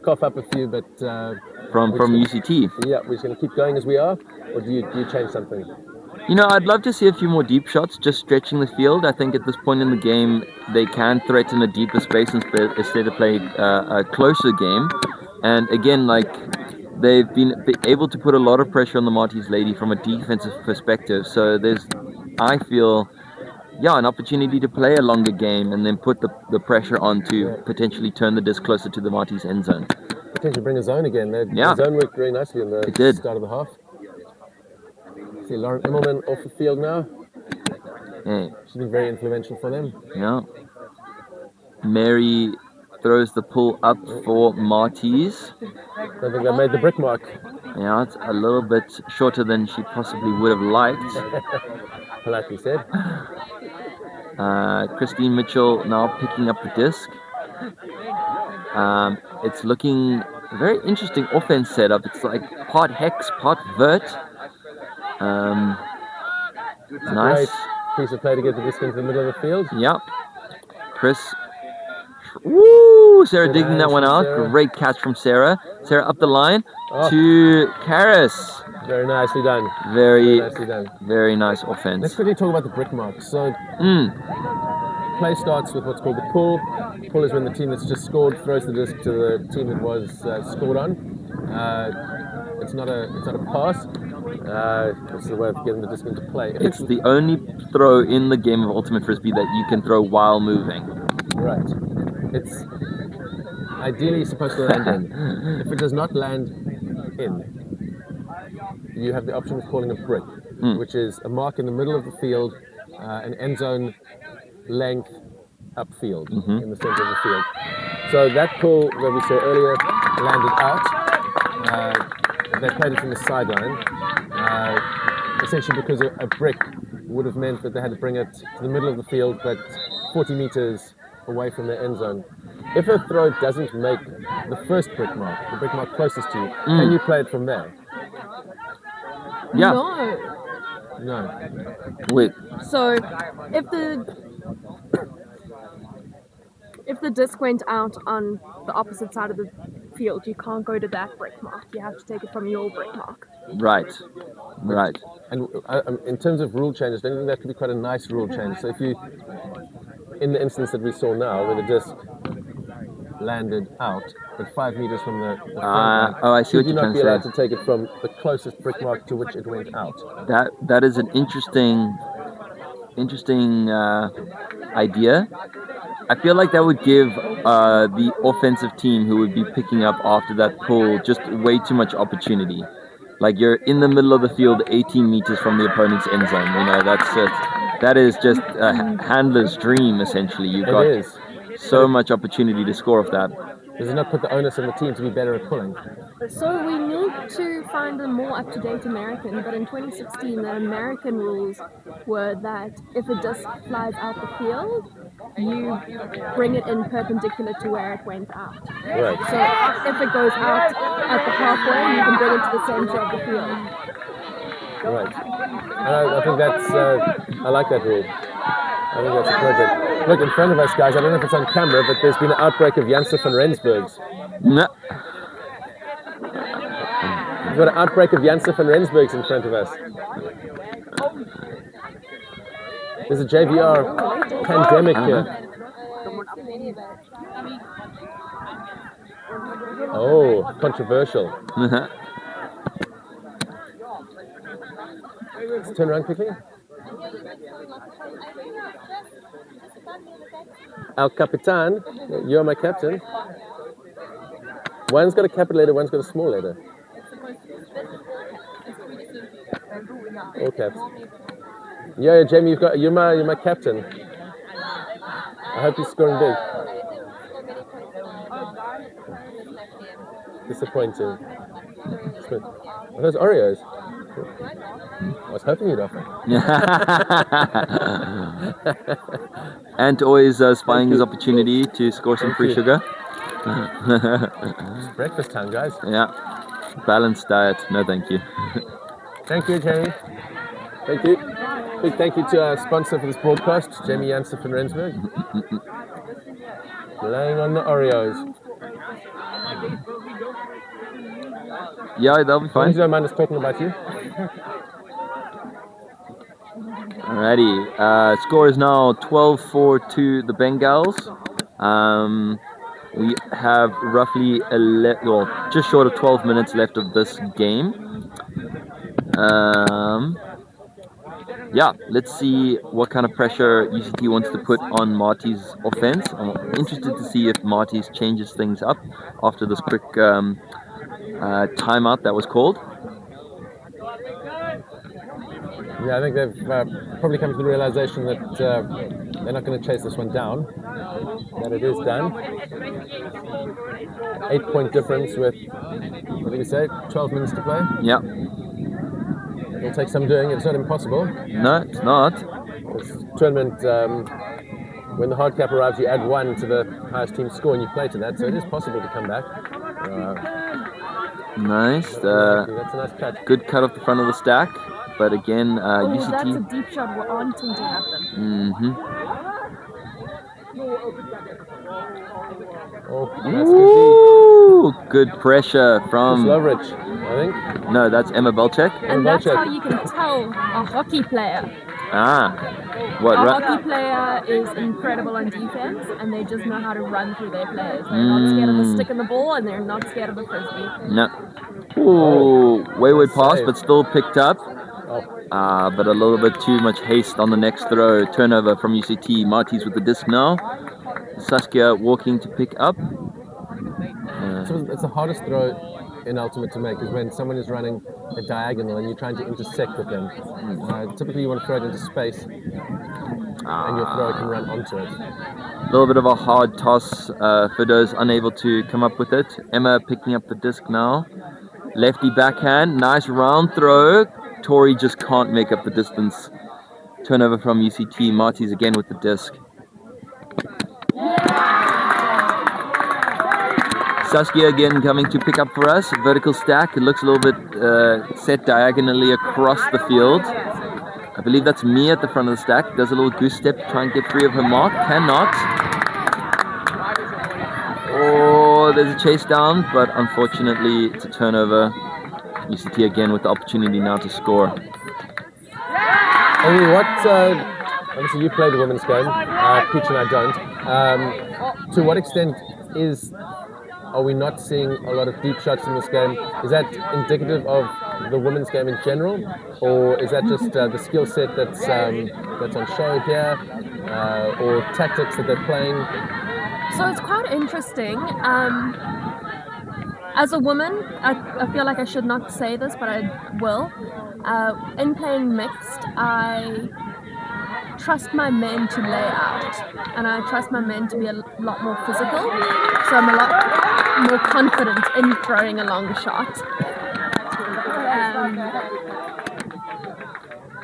cough up a few. But from UCT, yeah, we're just going to keep going as we are, or do you change something? You know, I'd love to see a few more deep shots, just stretching the field. I think at this point in the game, they can threaten a deeper space instead of play a closer game. And again, like, they've been able to put a lot of pressure on the Marty's lady from a defensive perspective. So there's, I feel, an opportunity to play a longer game and then put the pressure on to potentially turn the disc closer to the Marty's end zone. Potentially bring a zone again. The zone worked very nicely in the start of the half. See Lauren Immelman off the field now. Yeah. She's been very influential for them. Yeah. Mary throws the pull up for Marty's. I think they made the brick mark. Yeah, it's a little bit shorter than she possibly would have liked. Politely said. Christine Mitchell now picking up the disc. It's looking a very interesting offense setup. It's like part hex, part vert. Nice. Great piece of play to get the disc into the middle of the field. Yep. Chris. Woo! Sarah digging that one out. Sarah. Great catch from Sarah. Sarah up the line to Karis. Very nicely done. Very nicely done. Very nice offense. Let's quickly talk about the brick mark. So, play starts with what's called the pull. Pull is when the team that's just scored throws the disc to the team that was scored on. It's not a pass. It's the way of getting the disc into play. It's the only throw in the game of Ultimate Frisbee that you can throw while moving. Right. It's ideally supposed to land in. If it does not land in, you have the option of calling a brick, which is a mark in the middle of the field, an end zone length upfield in the center of the field. So that pull that we saw earlier landed out. They played it from the sideline, essentially because a brick would have meant that they had to bring it to the middle of the field, but 40 meters away from the end zone. If a throw doesn't make the first brick mark, the brick mark closest to you, can you play it from there? Yeah. No. Wait. So if the disc went out on the opposite side of the field, you can't go to that brick mark. You have to take it from your brick mark. Right. And in terms of rule changes, don't you think that could be quite a nice rule change? So if you, in the instance that we saw now, where the disc landed out, but 5 meters from the front line, I see what you're trying to say. Should you not be allowed to take it from the closest brick mark to which it went out? That is an interesting idea. I feel like that would give the offensive team who would be picking up after that pull just way too much opportunity. Like, you're in the middle of the field, 18 meters from the opponent's end zone. You know, that is just a handler's dream, essentially. You've got so much opportunity to score off that. Does it not put the onus on the team to be better at pulling? So we need to find a more up-to-date American, but in 2016 the American rules were that if a disc flies out the field, you bring it in perpendicular to where it went out. Right. So if it goes out at the halfway, you can bring it to the center of the field. Right. And I think that's, I like that rule. I think that's appropriate. Look, in front of us, guys, I don't know if it's on camera, but there's been an outbreak of Janssen van Rensburg's. No. We've got an outbreak of Janssen van Rensburg's in front of us. There's a JVR pandemic here. Oh, controversial. Let's turn around quickly. El Capitan, you're my captain. One's got a capital letter, one's got a small letter. All caps. Yeah, Jamie, you're my captain. I hope you're scoring big. Disappointing. Are those Oreos? I was hoping you'd offer. Ant always spying his opportunity to score some free sugar. It's breakfast time, guys. Yeah. Balanced diet. No, thank you. Thank you, Jamie. Thank you. Big thank you to our sponsor for this broadcast, Jamie Janssen van Rensburg. Laying on the Oreos. Yeah, that'll be fine. You don't mind us talking about you? Alrighty. Score is now 12-4 to the Bengals. We have roughly just short of 12 minutes left of this game. Yeah, let's see what kind of pressure UCT wants to put on Marty's offense. I'm interested to see if Marty's changes things up after this quick timeout that was called. Yeah, I think they've probably come to the realization that they're not going to chase this one down, that it is done. 8-point difference with, what did we say, 12 minutes to play? Yeah. It'll take some doing. It's not impossible. No, it's not. This tournament, when the hard cap arrives, you add 1 to the highest team score and you play to that, so it is possible to come back. Nice. That's a nice cut. Good cut off the front of the stack, but again, UCT. That's a deep shot wanting to happen. Oh, that's good pressure from Lovrich, I think. No, that's Emma Belchek. And that's how you can tell a hockey player. What? A hockey player is incredible on defense, and they just know how to run through their players. They're not scared of the stick and the ball, and they're not scared of the frisbee. No. Ooh, wayward pass, but still picked up. But a little bit too much haste on the next throw. Turnover from UCT. Marty's with the disc now. Saskia walking to pick up. So it's the hardest throw in Ultimate to make is when someone is running a diagonal and you're trying to intersect with them. Typically you want to throw it into space and your thrower can run onto it. A little bit of a hard toss. Fido's unable to come up with it. Emma picking up the disc now. Lefty backhand. Nice round throw. Tori just can't make up the distance. Turnover from UCT. Marty's again with the disc. Saskia again coming to pick up for us. Vertical stack. It looks a little bit set diagonally across the field. I believe that's Mia at the front of the stack. Does a little goose step to try and get free of her mark. Cannot. Oh, there's a chase down, but unfortunately it's a turnover. UCT again with the opportunity now to score. Amy, obviously you play the women's game, Peach and I don't. To what extent are we not seeing a lot of deep shots in this game? Is that indicative of the women's game in general, or is that just the skill set that's on show here, or tactics that they're playing? So it's quite interesting. As a woman, I feel like I should not say this, but I will. In playing mixed, I trust my men to lay out, and I trust my men to be a lot more physical, so I'm a lot more confident in throwing a long shot.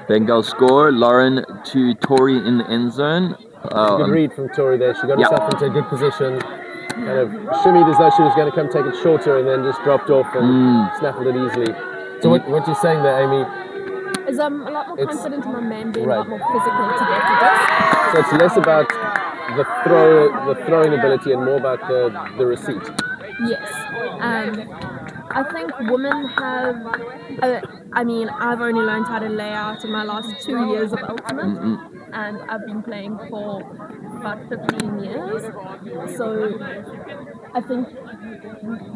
Bengals score. Lauren to Tori in the end zone. Good read from Tori there. She got herself into a good position, kind of shimmied as though she was going to come take it shorter, and then just dropped off and snaffled it easily. So what you're saying there, Amy, is I'm a lot more confident in my men being a lot more physical to get to this. So it's less about the throwing ability and more about the receipt. Yes. I think women have, I've only learned how to lay out in my last 2 years of Ultimate, and I've been playing for about 15 years. So I think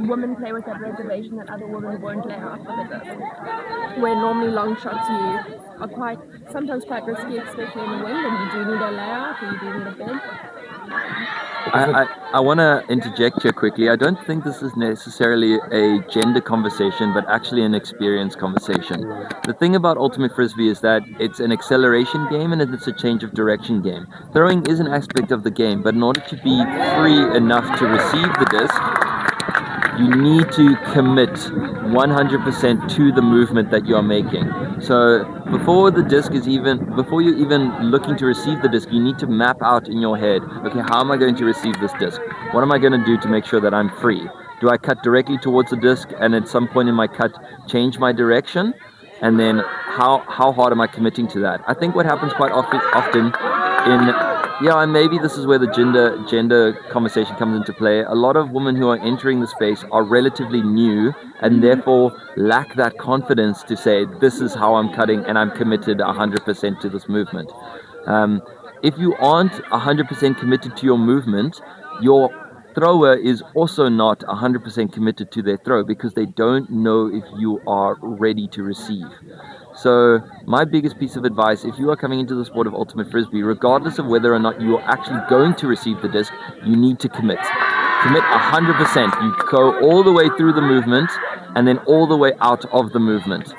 women play with that reservation that other women won't lay out for the disc. Where normally long shots you are sometimes quite risky, especially in the wind, and you do need a layout or you do need a bend. I want to interject here quickly. I don't think this is necessarily a gender conversation, but actually an experience conversation. The thing about Ultimate Frisbee is that it's an acceleration game and it's a change of direction game. Throwing is an aspect of the game, but in order to be free enough to receive the disc, you need to commit 100% to the movement that you're making. So before you're even looking to receive the disc, you need to map out in your head, okay, how am I going to receive this disc? What am I going to do to make sure that I'm free? Do I cut directly towards the disc and at some point in my cut change my direction? And then how hard am I committing to that? I think what happens quite often and maybe this is where the gender conversation comes into play. A lot of women who are entering the space are relatively new and therefore lack that confidence to say, this is how I'm cutting and I'm committed 100% to this movement. If you aren't 100% committed to your movement, your thrower is also not 100% committed to their throw because they don't know if you are ready to receive. So my biggest piece of advice, if you are coming into the sport of Ultimate Frisbee, regardless of whether or not you are actually going to receive the disc, you need to commit. Commit 100%. You go all the way through the movement and then all the way out of the movement.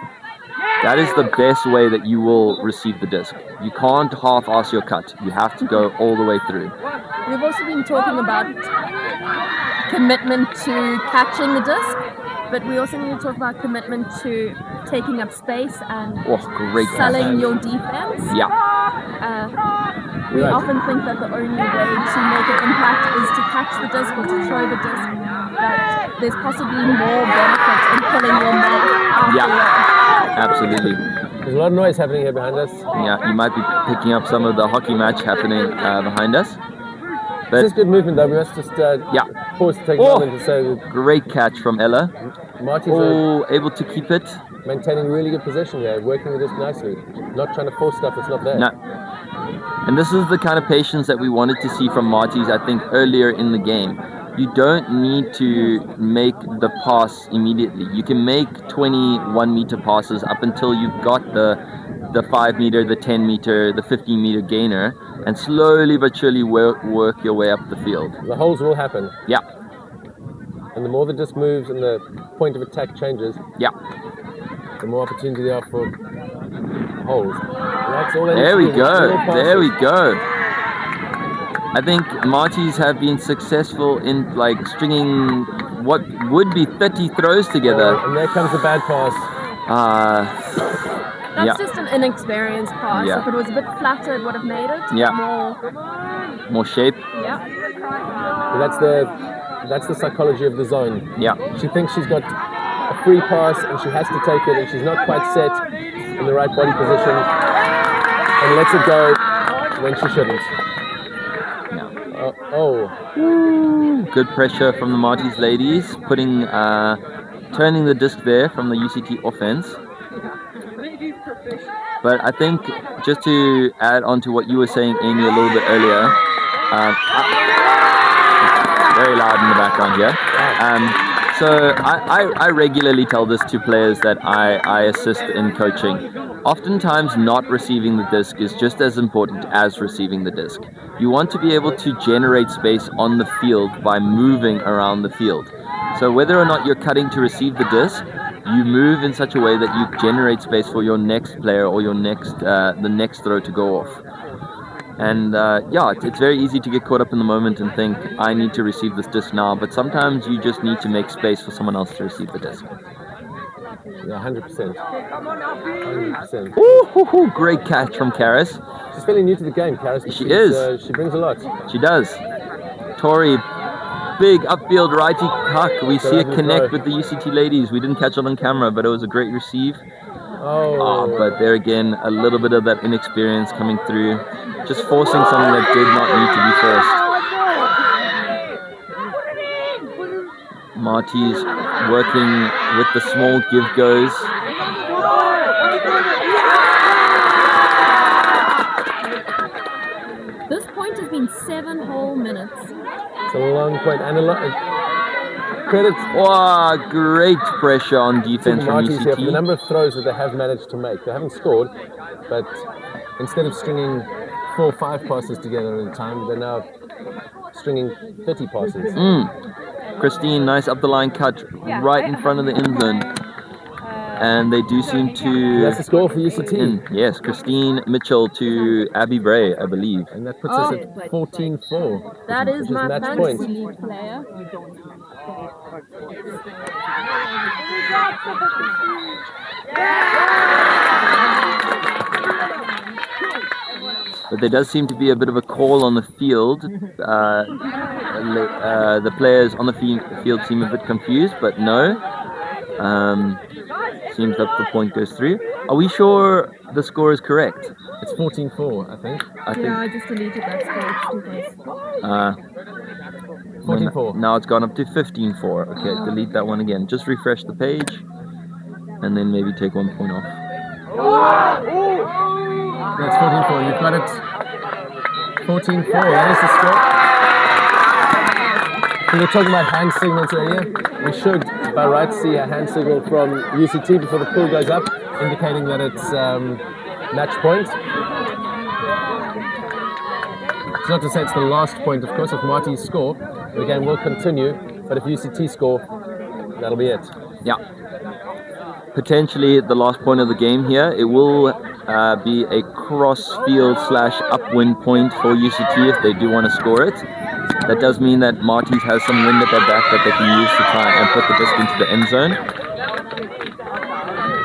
That is the best way that you will receive the disc. You can't half-ass your cut. You have to go all the way through. We've also been talking about commitment to catching the disc, but we also need to talk about commitment to taking up space and selling your defense. Yeah. We often think that the only way to make an impact is to catch the disc or to throw the disc, but there's possibly more benefit in pulling your mark out the way. Absolutely. There's a lot of noise happening here behind us. Yeah, you might be picking up some of the hockey match happening behind us. But it's good movement though. We must just pause to take a moment to say that great catch from Ella. Marty's able to keep it. Maintaining really good position here, working with this nicely. Not trying to force stuff that's not there. No. And this is the kind of patience that we wanted to see from Marty's, I think, earlier in the game. You don't need to make the pass immediately. You can make 21-meter passes up until you've got the 5-meter, the 10-meter, the 15-meter gainer, and slowly but surely work your way up the field. The holes will happen. Yeah. And the more the disc moves and the point of attack changes, the more opportunity there are for holes. That's all. There we go. There we go. I think Marty's have been successful in stringing what would be 30 throws together. And there comes the bad pass. That's Yeah. just an inexperienced pass. Yeah. If it was a bit flatter, it would have made it. Yeah. More shape. Yeah. That's the psychology of the zone. Yeah. She thinks she's got a free pass and she has to take it, and she's not quite set in the right body position, and lets it go when she shouldn't. Good pressure from the Marty's ladies, turning the disc there from the UCT offense. But I think just to add on to what you were saying, Amy, a little bit earlier, very loud in the background here. So I regularly tell this to players that I assist in coaching. Oftentimes not receiving the disc is just as important as receiving the disc. You want to be able to generate space on the field by moving around the field. So whether or not you're cutting to receive the disc, you move in such a way that you generate space for your next player or your the next throw to go off. And it's very easy to get caught up in the moment and think, I need to receive this disc now. But sometimes you just need to make space for someone else to receive the disc. Yeah, 100%. 100%. Ooh, great catch from Karis. She's fairly new to the game, Karis. She is. She brings a lot. She does. Tori, big upfield righty puck. We see it connect with the UCT ladies. We didn't catch it on camera, but it was a great receive. But there again, a little bit of that inexperience coming through. Just forcing something that did not need to be forced. Marty's working with the small give-goes. This point has been 7 whole minutes. It's a long point and a lot. Credit. Wow, great pressure on defense from Marty's here for the UCT. number of throws that they have managed to make. They haven't scored, but instead of stringing 4 or 5 passes together in time, they're now stringing 30 passes. Christine, nice up the line cut right in front of the end zone. And they do seem to... That's the score for UCT. Yes, Christine Mitchell to Abby Bray, I believe. And that puts us at 14-4. That is my match fantasy point. league player. But there does seem to be a bit of a call on the field. The players on the field seem a bit confused, but no. Seems that the point goes through. Are we sure the score is correct? It's 14-4, I think. I just deleted that score. It's too close. 14-4. Now it's gone up to 15-4. Okay, delete that one again. Just refresh the page, and then maybe take 1 point off. That's 14-4. You've got it. 14-4. That is the score. We were talking about hand signals earlier. We should, by right, see a hand signal from UCT before the pool goes up, indicating that it's match point. It's not to say it's the last point, of course. If Marty's score, the game will continue. But if UCT score, that'll be it. Yeah. Potentially the last point of the game here. It will be a cross-field / upwind point for UCT if they do want to score it. That does mean that Marty's has some wind at their back that they can use to try and put the disc into the end zone.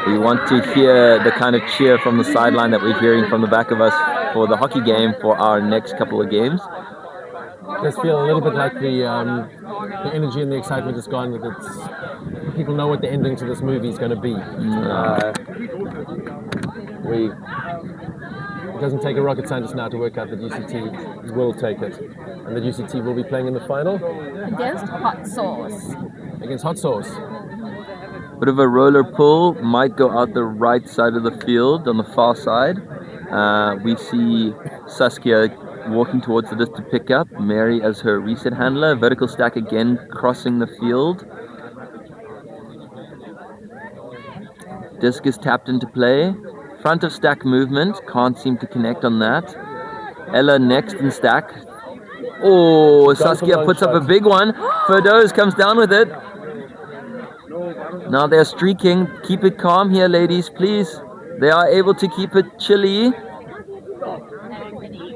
We want to hear the kind of cheer from the sideline that we're hearing from the back of us for the hockey game for our next couple of games. It does feel a little bit like the energy and the excitement is gone. That people know what the ending to this movie is going to be. It doesn't take a rocket scientist now to work out that UCT will take it, and that UCT will be playing in the final Against Hot Sauce. against Hot Sauce. Bit of a roller pull, might go out the right side of the field on the far side. We see Saskia walking towards the disc to pick up, Mary as her reset handler, vertical stack again crossing the field. Disc is tapped into play. Front of stack movement, can't seem to connect on that. Ella next in stack. Oh, Saskia puts up a big one. Ferdoz comes down with it. Now they're streaking. Keep it calm here, ladies, please. They are able to keep it chilly.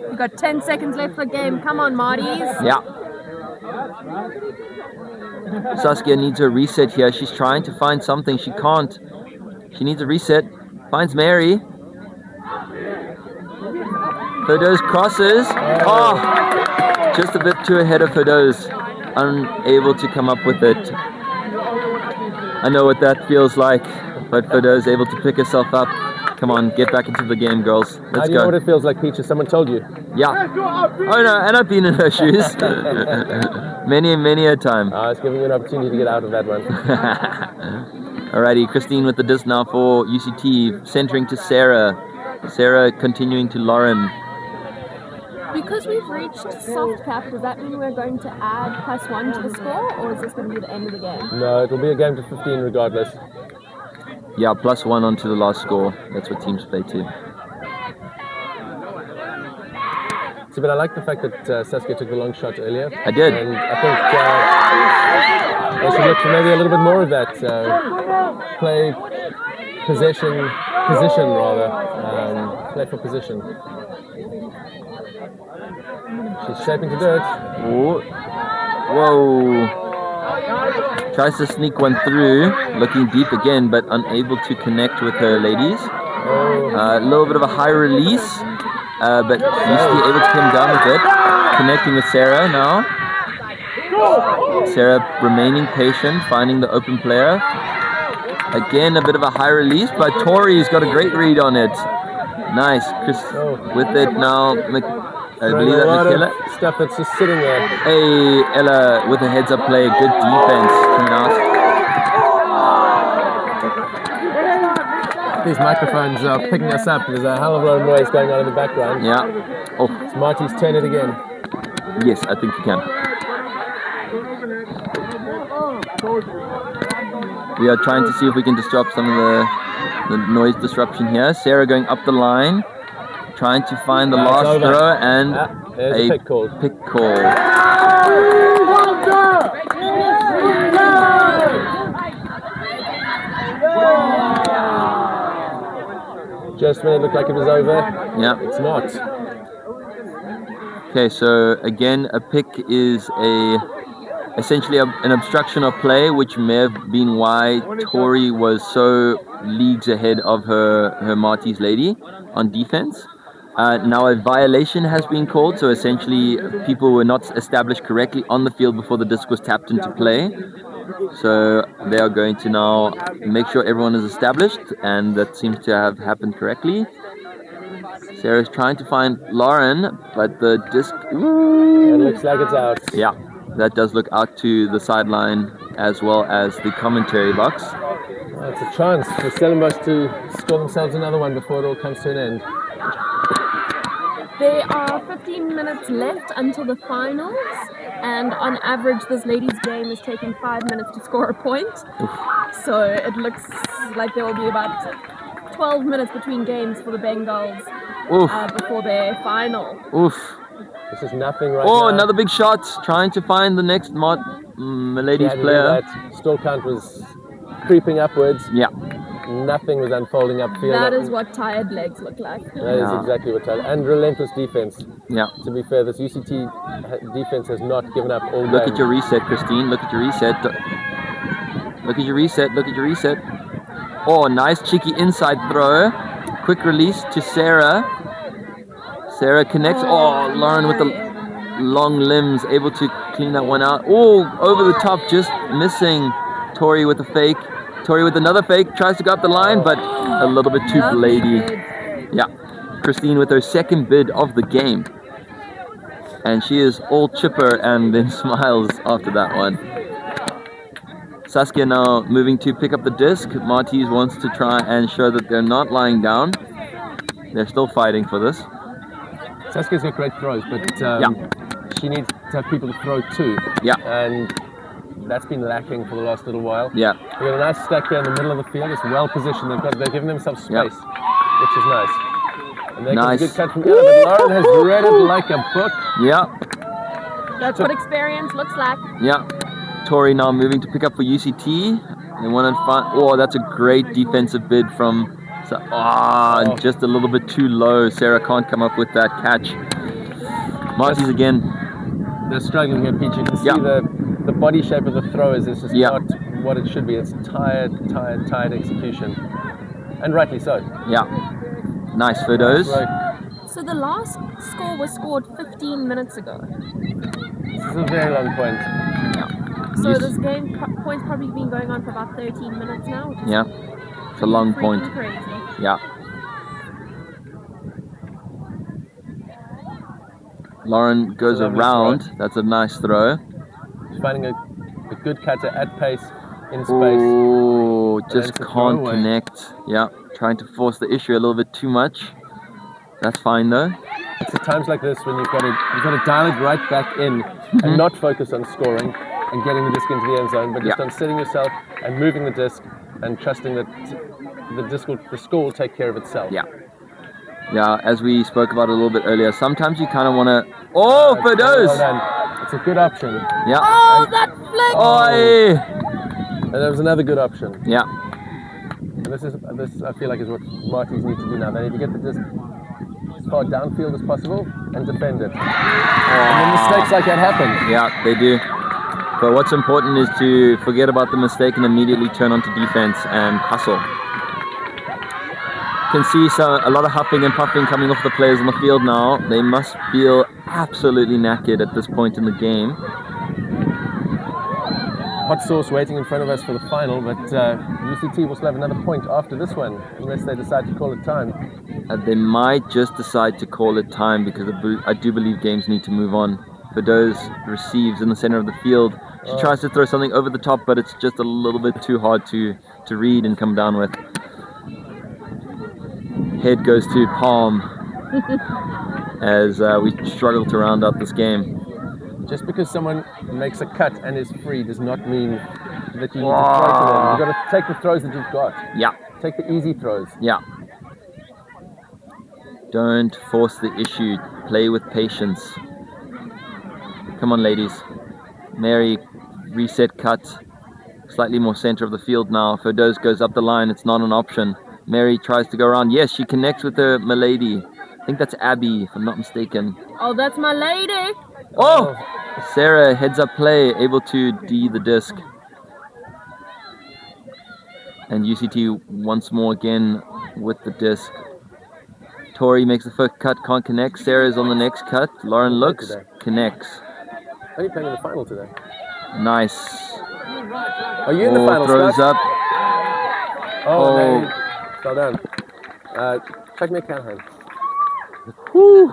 We've got 10 seconds left for the game. Come on, Marty's. Yeah. Saskia needs a reset here. She's trying to find something. She can't. She needs a reset. Finds Mary. Ferdowes crosses. Oh, just a bit too ahead of Ferdowes. Unable to come up with it. I know what that feels like, but Ferdowes able to pick herself up. Come on, get back into the game, girls. How Let's do you know go. what it feels like, Peaches? Someone told you? Yeah. Oh no, and I've been in her shoes. many a time. I was giving you an opportunity to get out of that one. Alrighty, Christine with the disc now for UCT, centering to Sarah. Sarah continuing to Lauren. Because we've reached soft cap, does that mean we're going to add +1 to the score, or is this going to be the end of the game? No, it'll be a game to 15 regardless. Yeah, +1 onto the last score. That's what teams play too. See, but I like the fact that Saskia took the long shot earlier. I did. And I think they should look for maybe a little bit more of that. Play position rather. Play for position. She's shaping to do it. Whoa. Tries to sneak one through, looking deep again, but unable to connect with her ladies. A little bit of a high release, but UCT able to come down with it. Connecting with Sarah now. Sarah remaining patient, finding the open player. Again, a bit of a high release, but Tori's got a great read on it. Nice. Chris with it now. I believe that Michaela. Stuff that's just sitting there. Hey, Ella with a heads up play. Good defense coming out. These microphones are picking us up. There's a hell of a lot of noise going on in the background. Yeah. Oh, It's Marty's turn it again. yes, I think you can. We are trying to see if we can disrupt some of the noise disruption here. Sarah going up the line, trying to find the last over. throw, and There's a pick call. pick call. Just when it looked like it was over, Yeah. it's not. Okay, so again, a pick is essentially an obstruction of play, which may have been why Tori was so leagues ahead of her Marty's lady on defense. Now a violation has been called, so essentially people were not established correctly on the field before the disc was tapped into play. So they are going to now make sure everyone is established, and that seems to have happened correctly. Sarah's trying to find Lauren, but the disc... It looks like it's out. Yeah, that does look out to the sideline as well as the commentary box. It's a chance for Stellenbosch to score themselves another one before it all comes to an end. There are 15 minutes left until the finals, and on average this ladies' game is taking 5 minutes to score a point. So it looks like there will be about 12 minutes between games for the Bengals before their final. Oof. This is nothing right Oh, now. another big shot. Trying to find the next ladies Yeah, player. that stall count was creeping upwards. Yeah. Nothing was unfolding upfield. That is what tired legs look like. That is exactly what Tyler. And relentless defense. Yeah. To be fair, this UCT defense has not given up all Look game. at your reset, Christine. Look at your reset. Look at your reset. Look at your reset. Oh, nice cheeky inside throw. Quick release to Sarah. Sarah connects. Oh, Lauren with the long limbs, able to clean that one out. Oh, over the top, just missing. Tori with a fake. Tori with another fake. Tries to go up the line, but a little bit too lady. Yeah. Christine with her second bid of the game. And she is all chipper and then smiles after that one. Saskia now moving to pick up the disc. Martys wants to try and show that they're not lying down. They're still fighting for this. Saskia's got great throws, but she needs to have people to throw to. Yeah. And that's been lacking for the last little while. Yeah. They've got a nice stack here in the middle of the field. It's well positioned. They've given themselves space, which is nice. And there comes a good cut from Ella, but Lauren has read it like a book. Yeah. That's what experience looks like. Yeah. Tori now moving to pick up for UCT. They want to find. Oh, that's a great defensive bid from. Just a little bit too low. Sarah can't come up with that catch. Marty's again. They're struggling here, Peach. You can see the body shape of the throwers is just not what it should be. It's tired execution. And rightly so. Yeah. Nice for those. So the last score was scored 15 minutes ago. This is a very long point. So this game point's probably been going on for about 13 minutes now. Which is Yeah. It's a long point. crazy. Yeah. Lauren goes around. That's a nice throw. He's finding a good cutter at pace in space. Oh, And just then to can't throw away. connect. Yeah, trying to force the issue a little bit too much. That's fine though. It's at times like this when you've got to dial it right back in and not focus on scoring and getting the disc into the end zone, but just on setting yourself and moving the disc and trusting that the score will take care of itself. Yeah. Yeah, as we spoke about a little bit earlier, sometimes you kind of want to... Oh, for those! Well done. It's a good option. Yeah. Oh, that flick! Oh! And there was another good option. Yeah. And this I feel like is what Marties need to do now. They need to get the disc as far downfield as possible and defend it. And then mistakes like that happen. Yeah, they do. But what's important is to forget about the mistake and immediately turn onto defense and hustle. Can see a lot of huffing and puffing coming off the players on the field now. They must feel absolutely knackered at this point in the game. Hot sauce waiting in front of us for the final, but UCT will still have another point after this one, unless they decide to call it time. They might just decide to call it time because I do believe games need to move on. Fadoz receives in the center of the field. She tries to throw something over the top, but it's just a little bit too hard to read and come down with. Head goes to palm as we struggle to round out this game. Just because someone makes a cut and is free does not mean that you need to throw to them. You've got to take the throws that you've got. Yeah. Take the easy throws. Yeah. Don't force the issue. Play with patience. Come on, ladies. Mary, reset cut. Slightly more center of the field now. Fadoz goes up the line. It's not an option. Mary tries to go around. Yes, she connects with her milady. I think that's Abby, if I'm not mistaken. Oh, that's my lady. Oh! Sarah heads up play, able to D the disc. And UCT once more again with the disc. Tori makes the first cut, can't connect. Sarah is on the next cut. Lauren looks, connects. Are you playing in the final today? Nice. Are you in the final, throws Scott? up. Oh, no. Well done. Check me a Callahan. Whew.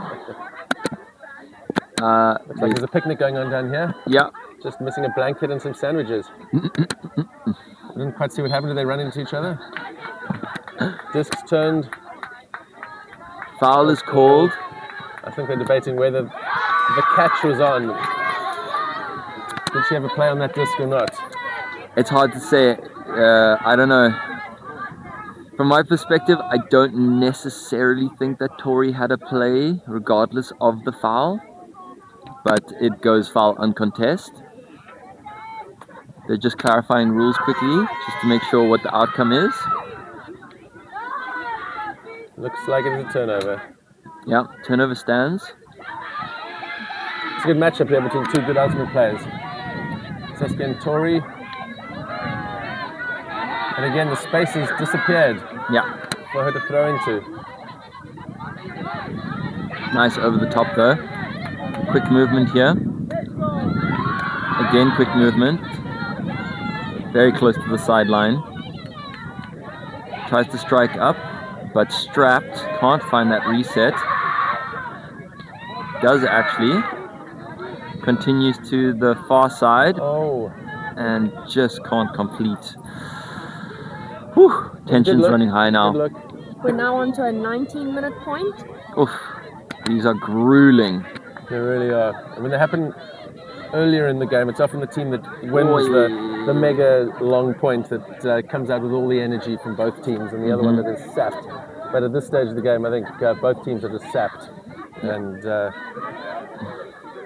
Looks like there's a picnic going on down here. Yeah. Just missing a blanket and some sandwiches. I didn't quite see what happened. Did they run into each other? Discs turned. Foul is called. I think they're debating whether the catch was on. Did she have a play on that disc or not? It's hard to say. I don't know. From my perspective, I don't necessarily think that Tori had a play, regardless of the foul. But it goes foul uncontested. They're just clarifying rules quickly, just to make sure what the outcome is. Looks like it is a turnover. Yeah, turnover stands. It's a good matchup there between two good ultimate players. Saskia and Tori. And again, the space has disappeared. Yeah. For her to throw into. Nice over the top though. Quick movement here. Again, quick movement. Very close to the sideline. Tries to strike up, but strapped. Can't find that reset. Does actually. Continues to the far side. Oh. And just can't complete. Whew. Tension's running high now. We're now on to a 19-minute point. Oof. These are grueling. They really are. And when they happen earlier in the game, it's often the team that wins the mega long point that comes out with all the energy from both teams, and the other one that is sapped. But at this stage of the game, I think both teams are just sapped, and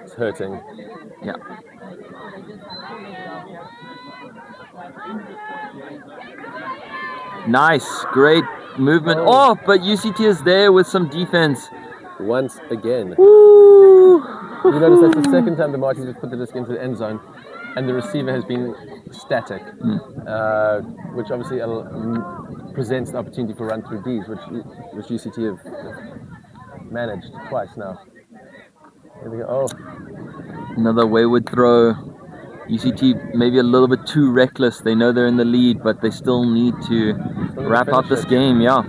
it's hurting. Yeah. Nice, great movement. Oh, but UCT is there with some defense. Once again. Woo. You notice that's the second time the Marties have put the disc into the end zone, and the receiver has been static, which obviously presents the opportunity for run through Ds, which UCT have managed twice now. There we go. Oh, Another wayward throw. UCT maybe a little bit too reckless. They know they're in the lead, but they still need to wrap up this game. Yeah.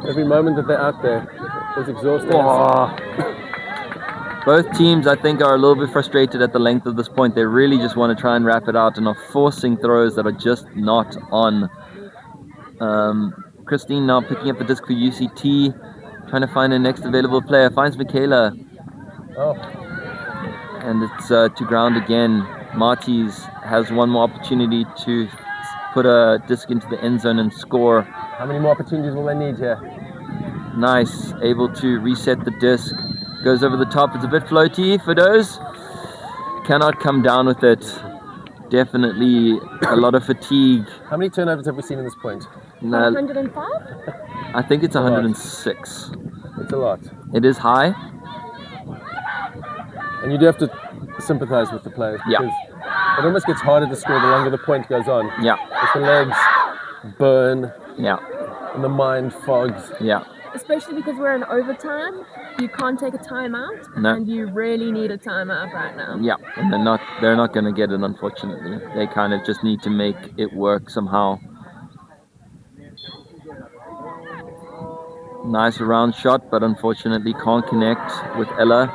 every moment that they're out there is exhausting. Both teams, I think, are a little bit frustrated at the length of this point. They really just want to try and wrap it out and are forcing throws that are just not on. Christine now picking up the disc for UCT, trying to find a next available player. Finds Michaela. Oh. And it's to ground again. Marties has one more opportunity to put a disc into the end zone and score. How many more opportunities will they need here? Nice, able to reset the disc. Goes over the top. It's a bit floaty. Fidos cannot come down with it. Definitely a lot of fatigue. How many turnovers have we seen in this point? 105? I think it's 106. It's a lot. It is high. And you do have to sympathize with the players because it almost gets harder to score the longer the point goes on. Yeah. As the legs burn. Yeah. And the mind fogs. Yeah. Especially because we're in overtime, you can't take a timeout, and you really need a timeout right now. Yeah, and they're not going to get it, unfortunately. They kind of just need to make it work somehow. Nice round shot, but unfortunately can't connect with Ella.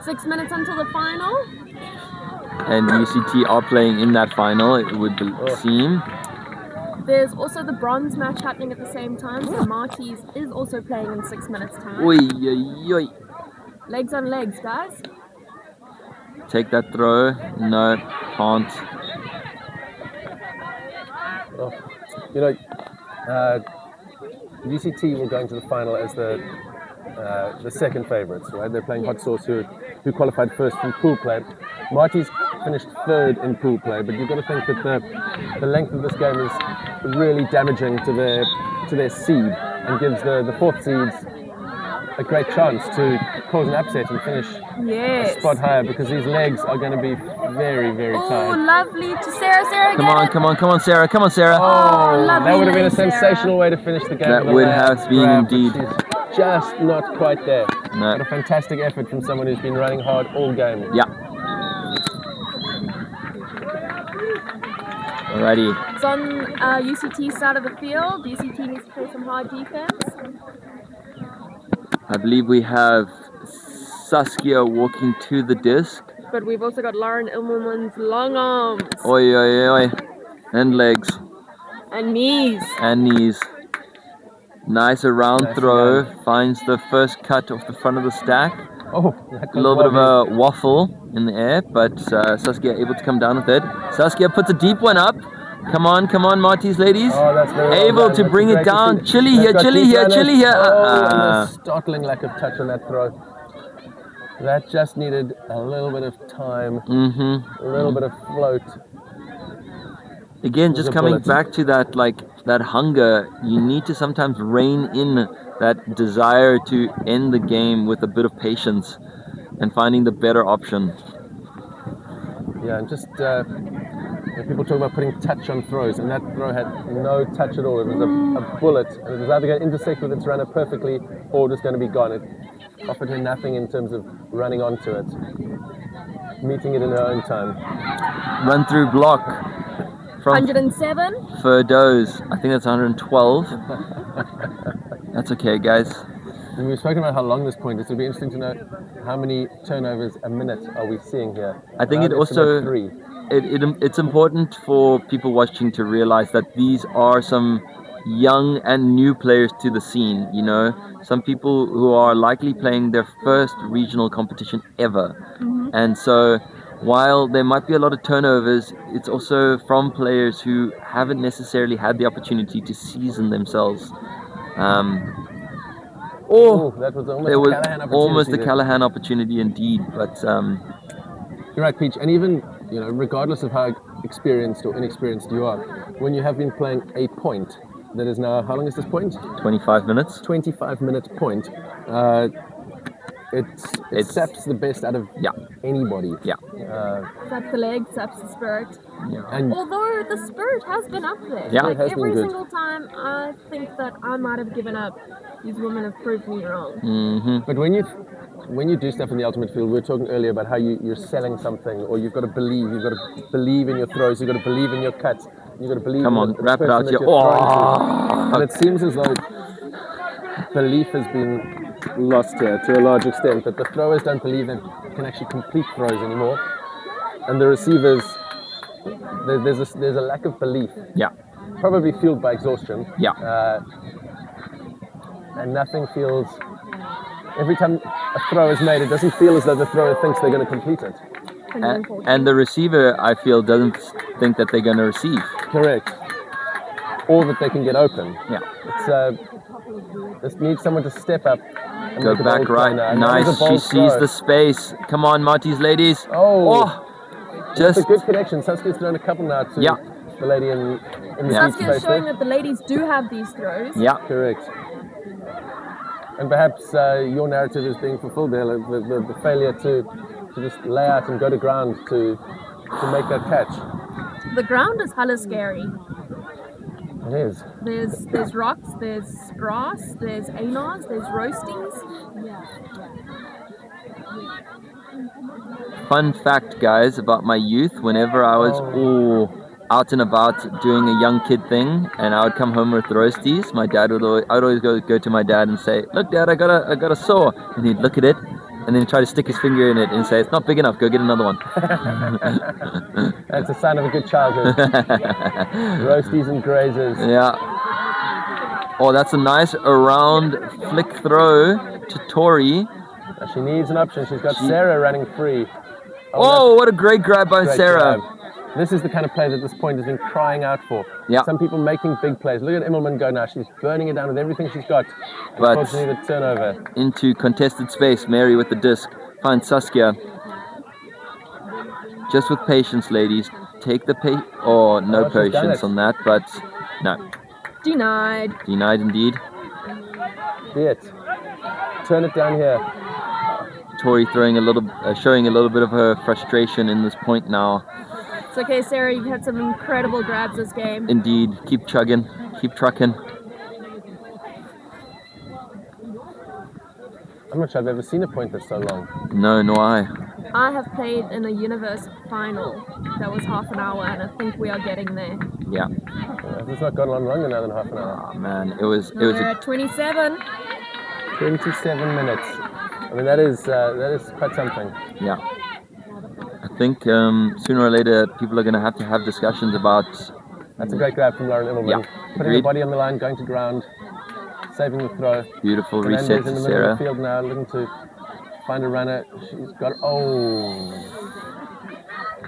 6 minutes until the final. And UCT are playing in that final, it would seem. There's also the bronze match happening at the same time, so Marties is also playing in 6 minutes time. Oi, oi, oi. Legs on legs, guys. Take that throw. No, can't. Oh, you know, UCT will go into the final as the second favourites, right? They're playing Hot Sauce, who qualified first from pool play. Marties finished third in pool play, but you've got to think that the length of this game is really damaging to their seed and gives the fourth seeds a great chance to cause an upset and finish a spot higher, because these legs are going to be very, very tired. Oh, lovely to Sarah. Come on, Sarah. Come on, Sarah. Oh, lovely that would have been a Sarah. sensational way to finish the game. That would have been indeed. She's just not quite there. No. But a fantastic effort from someone who's been running hard all game. Yeah. Alrighty. It's on UCT side of the field. UCT needs to play some hard defense. I believe we have Saskia walking to the disc. But we've also got Lauren Ilmerman's long arms. Oi, oi, oi. And legs. And knees. And knees. Nice around throw. Finds the first cut off the front of the stack. Oh, a little bit of a waffle in the air, but Saskia able to come down with it. Saskia puts a deep one up. Come on, Marties ladies. Oh, that's very well able done. to That's bring it down. Chilly here. Oh, and Uh-uh. a startling lack of touch on that throw. That just needed a little bit of time, a little bit of float. Again, just coming back to that, that hunger, you need to sometimes rein in that desire to end the game with a bit of patience and finding the better option. Yeah, and just people talk about putting touch on throws, and that throw had no touch at all. It was a bullet, and it was either going to intersect with its runner perfectly or just going to be gone. It offered her nothing in terms of running onto it, meeting it in her own time. Run through block. From 107. Ferdoz. I think that's 112. That's okay, guys. And we've spoken about how long this point is. It'll be interesting to know how many turnovers a minute are we seeing here. I think it also 3. It's important for people watching to realize that these are some young and new players to the scene. You know, some people who are likely playing their first regional competition ever, and so while there might be a lot of turnovers, it's also from players who haven't necessarily had the opportunity to season themselves. That was almost a Callahan opportunity indeed, but you're right, Peach. And even, you know, regardless of how experienced or inexperienced you are, when you have been playing a point that is now, how long is this point? 25 minutes. 25-minute point. it It's- saps the best out of Yeah. anybody. Yeah. Saps the legs, saps the spirit. And Although the spirit has been up there. Yeah. Like It has been every good. single time I think that I might have given up, these women have proved me wrong. Mm-hmm. but when you do stuff in the ultimate field, we were talking earlier about how you're selling something, or you've got to believe in your throws, you've got to believe in your cuts, you've got to believe Come in on, the wrap it person out that here. you're throwing to. Oh, And it seems as though belief has been lost here to a large extent, that the throwers don't believe they can actually complete throws anymore, and the receivers, there's a lack of belief, yeah. probably fueled by exhaustion. Yeah. And nothing feels. Every time a throw is made, it doesn't feel as though the thrower thinks they're going to complete it. And the receiver, I feel, doesn't think that they're going to receive. Correct. Or that they can get open. Yeah. It's just needs someone to step up and Go make a back bold throw right. now. And that was Nice. a She bold sees throw. the space. Come on, Marty's ladies. Oh. It's Just a good connection. Saskia's thrown a couple now to Yeah. the lady in the Yeah. deep Saskia is space showing there. that the ladies do have these throws. yeah. Correct. And perhaps your narrative is being fulfilled there, like the failure to just lay out and go to ground to make that catch. The ground is hella scary. It is. There's rocks, there's grass, there's anars, there's roasties. Fun fact, guys, about my youth. Whenever I was out and about doing a young kid thing, and I would come home with roasties, my dad would always, I would always go to my dad and say, "Look, Dad, I got a saw," and he'd look at it, and then try to stick his finger in it and say, "It's not big enough. Go get another one." That's a sign of a good childhood. Roasties and grazers. Yeah. Oh, that's a nice around flick throw to Tori. She needs an option. She's got Sarah running free. Oh, what a great grab by Great Sarah. grab. This is the kind of play that this point has been crying out for. Yeah. Some people making big plays. Look at Immelman go now. She's burning it down with everything she's got. But- Unfortunately, the turnover. Into contested space, Mary with the disc finds Saskia. Just with patience, ladies. Take the no Oh, she's done patience it. on that, but no. Denied. Denied indeed. Be it. Turn it down here. Tori showing a little bit of her frustration in this point now. It's okay, Sarah, you've had some incredible grabs this game. Indeed, keep chugging, keep trucking. I'm not sure I've ever seen a point that's so long. No, nor I. I have played in a universe final that was half an hour, and I think we are getting there. Yeah. It's not gone on longer now than half an hour. Oh man, it was We're a at 27. 27 minutes. I mean, that is quite something. yeah. I think sooner or later people are going to have discussions about. That's a great grab from Lauren Immelman. Yeah, Putting agreed. the body on the line, going to ground, saving the throw. Beautiful Fernandez reset in to the middle of the Sarah. field now, looking to find a runner. She's got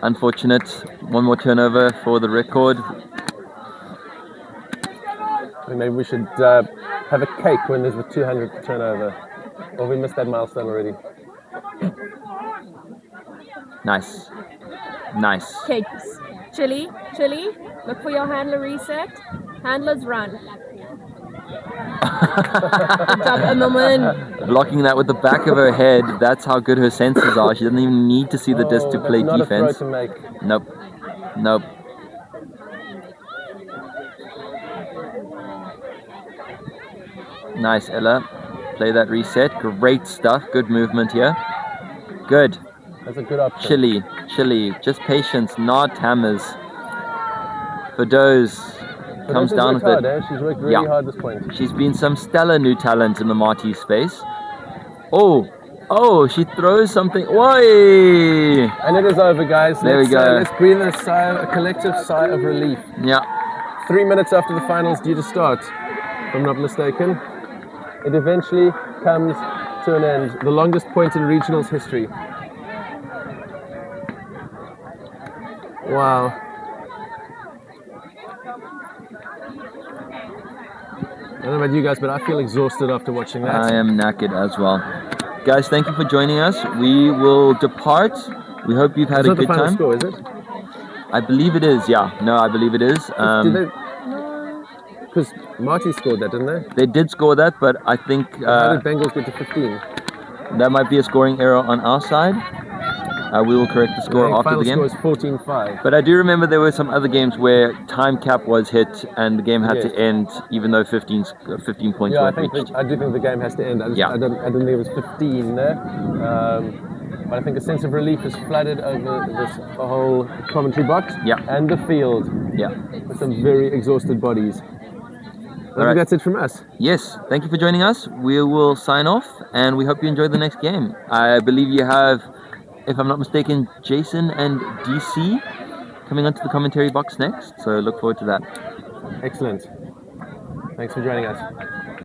Unfortunate. One more turnover for the record. Maybe we should have a cake when there's the 200th turnover. Or we missed that milestone already. Nice. Nice. Cakes. Chili. Look for your handler reset. Handlers run. Good job, Immelman. Blocking that with the back of her head. That's how good her senses are. She doesn't even need to see the disc to play that's not defense. a throw to make. Nope. Nice, Ella. Play that reset. Great stuff. Good movement here. Good. That's a good option. Chili. Just patience, not hammers. Fadoz comes She's down worked with hard, it. She's worked really Yeah. hard this point. She's been some stellar new talent in the Marty space. Oh, she throws something. Oi! And it is over, guys. There we go. Let's breathe a collective sigh of relief. Yeah. 3 minutes after the finals due to start, if I'm not mistaken. It eventually comes to an end. The longest point in regionals history. Wow. I don't know about you guys, but I feel exhausted after watching that. I am knackered as well. Guys, thank you for joining us. We will depart. We hope you've had It's a not the good final time. score, is it? I believe it is, yeah. No, I believe it is. Did they? Because Marty scored that, didn't they? They did score that, but I think How did Bengals get to 15? That might be a scoring error on our side. We will correct the score after the game. Final score is 14-5. But I do remember there were some other games where time cap was hit and the game had to end, even though 15 points Yeah, weren't reached. I do think the game has to end. I didn't think it was 15 there. But I think a sense of relief has flooded over the whole commentary box and the field with some very exhausted bodies. I think that's it from us. Yes, thank you for joining us. We will sign off and we hope you enjoy the next game. I believe you have, if I'm not mistaken, Jason and DC coming onto the commentary box next, so look forward to that. Excellent. Thanks for joining us.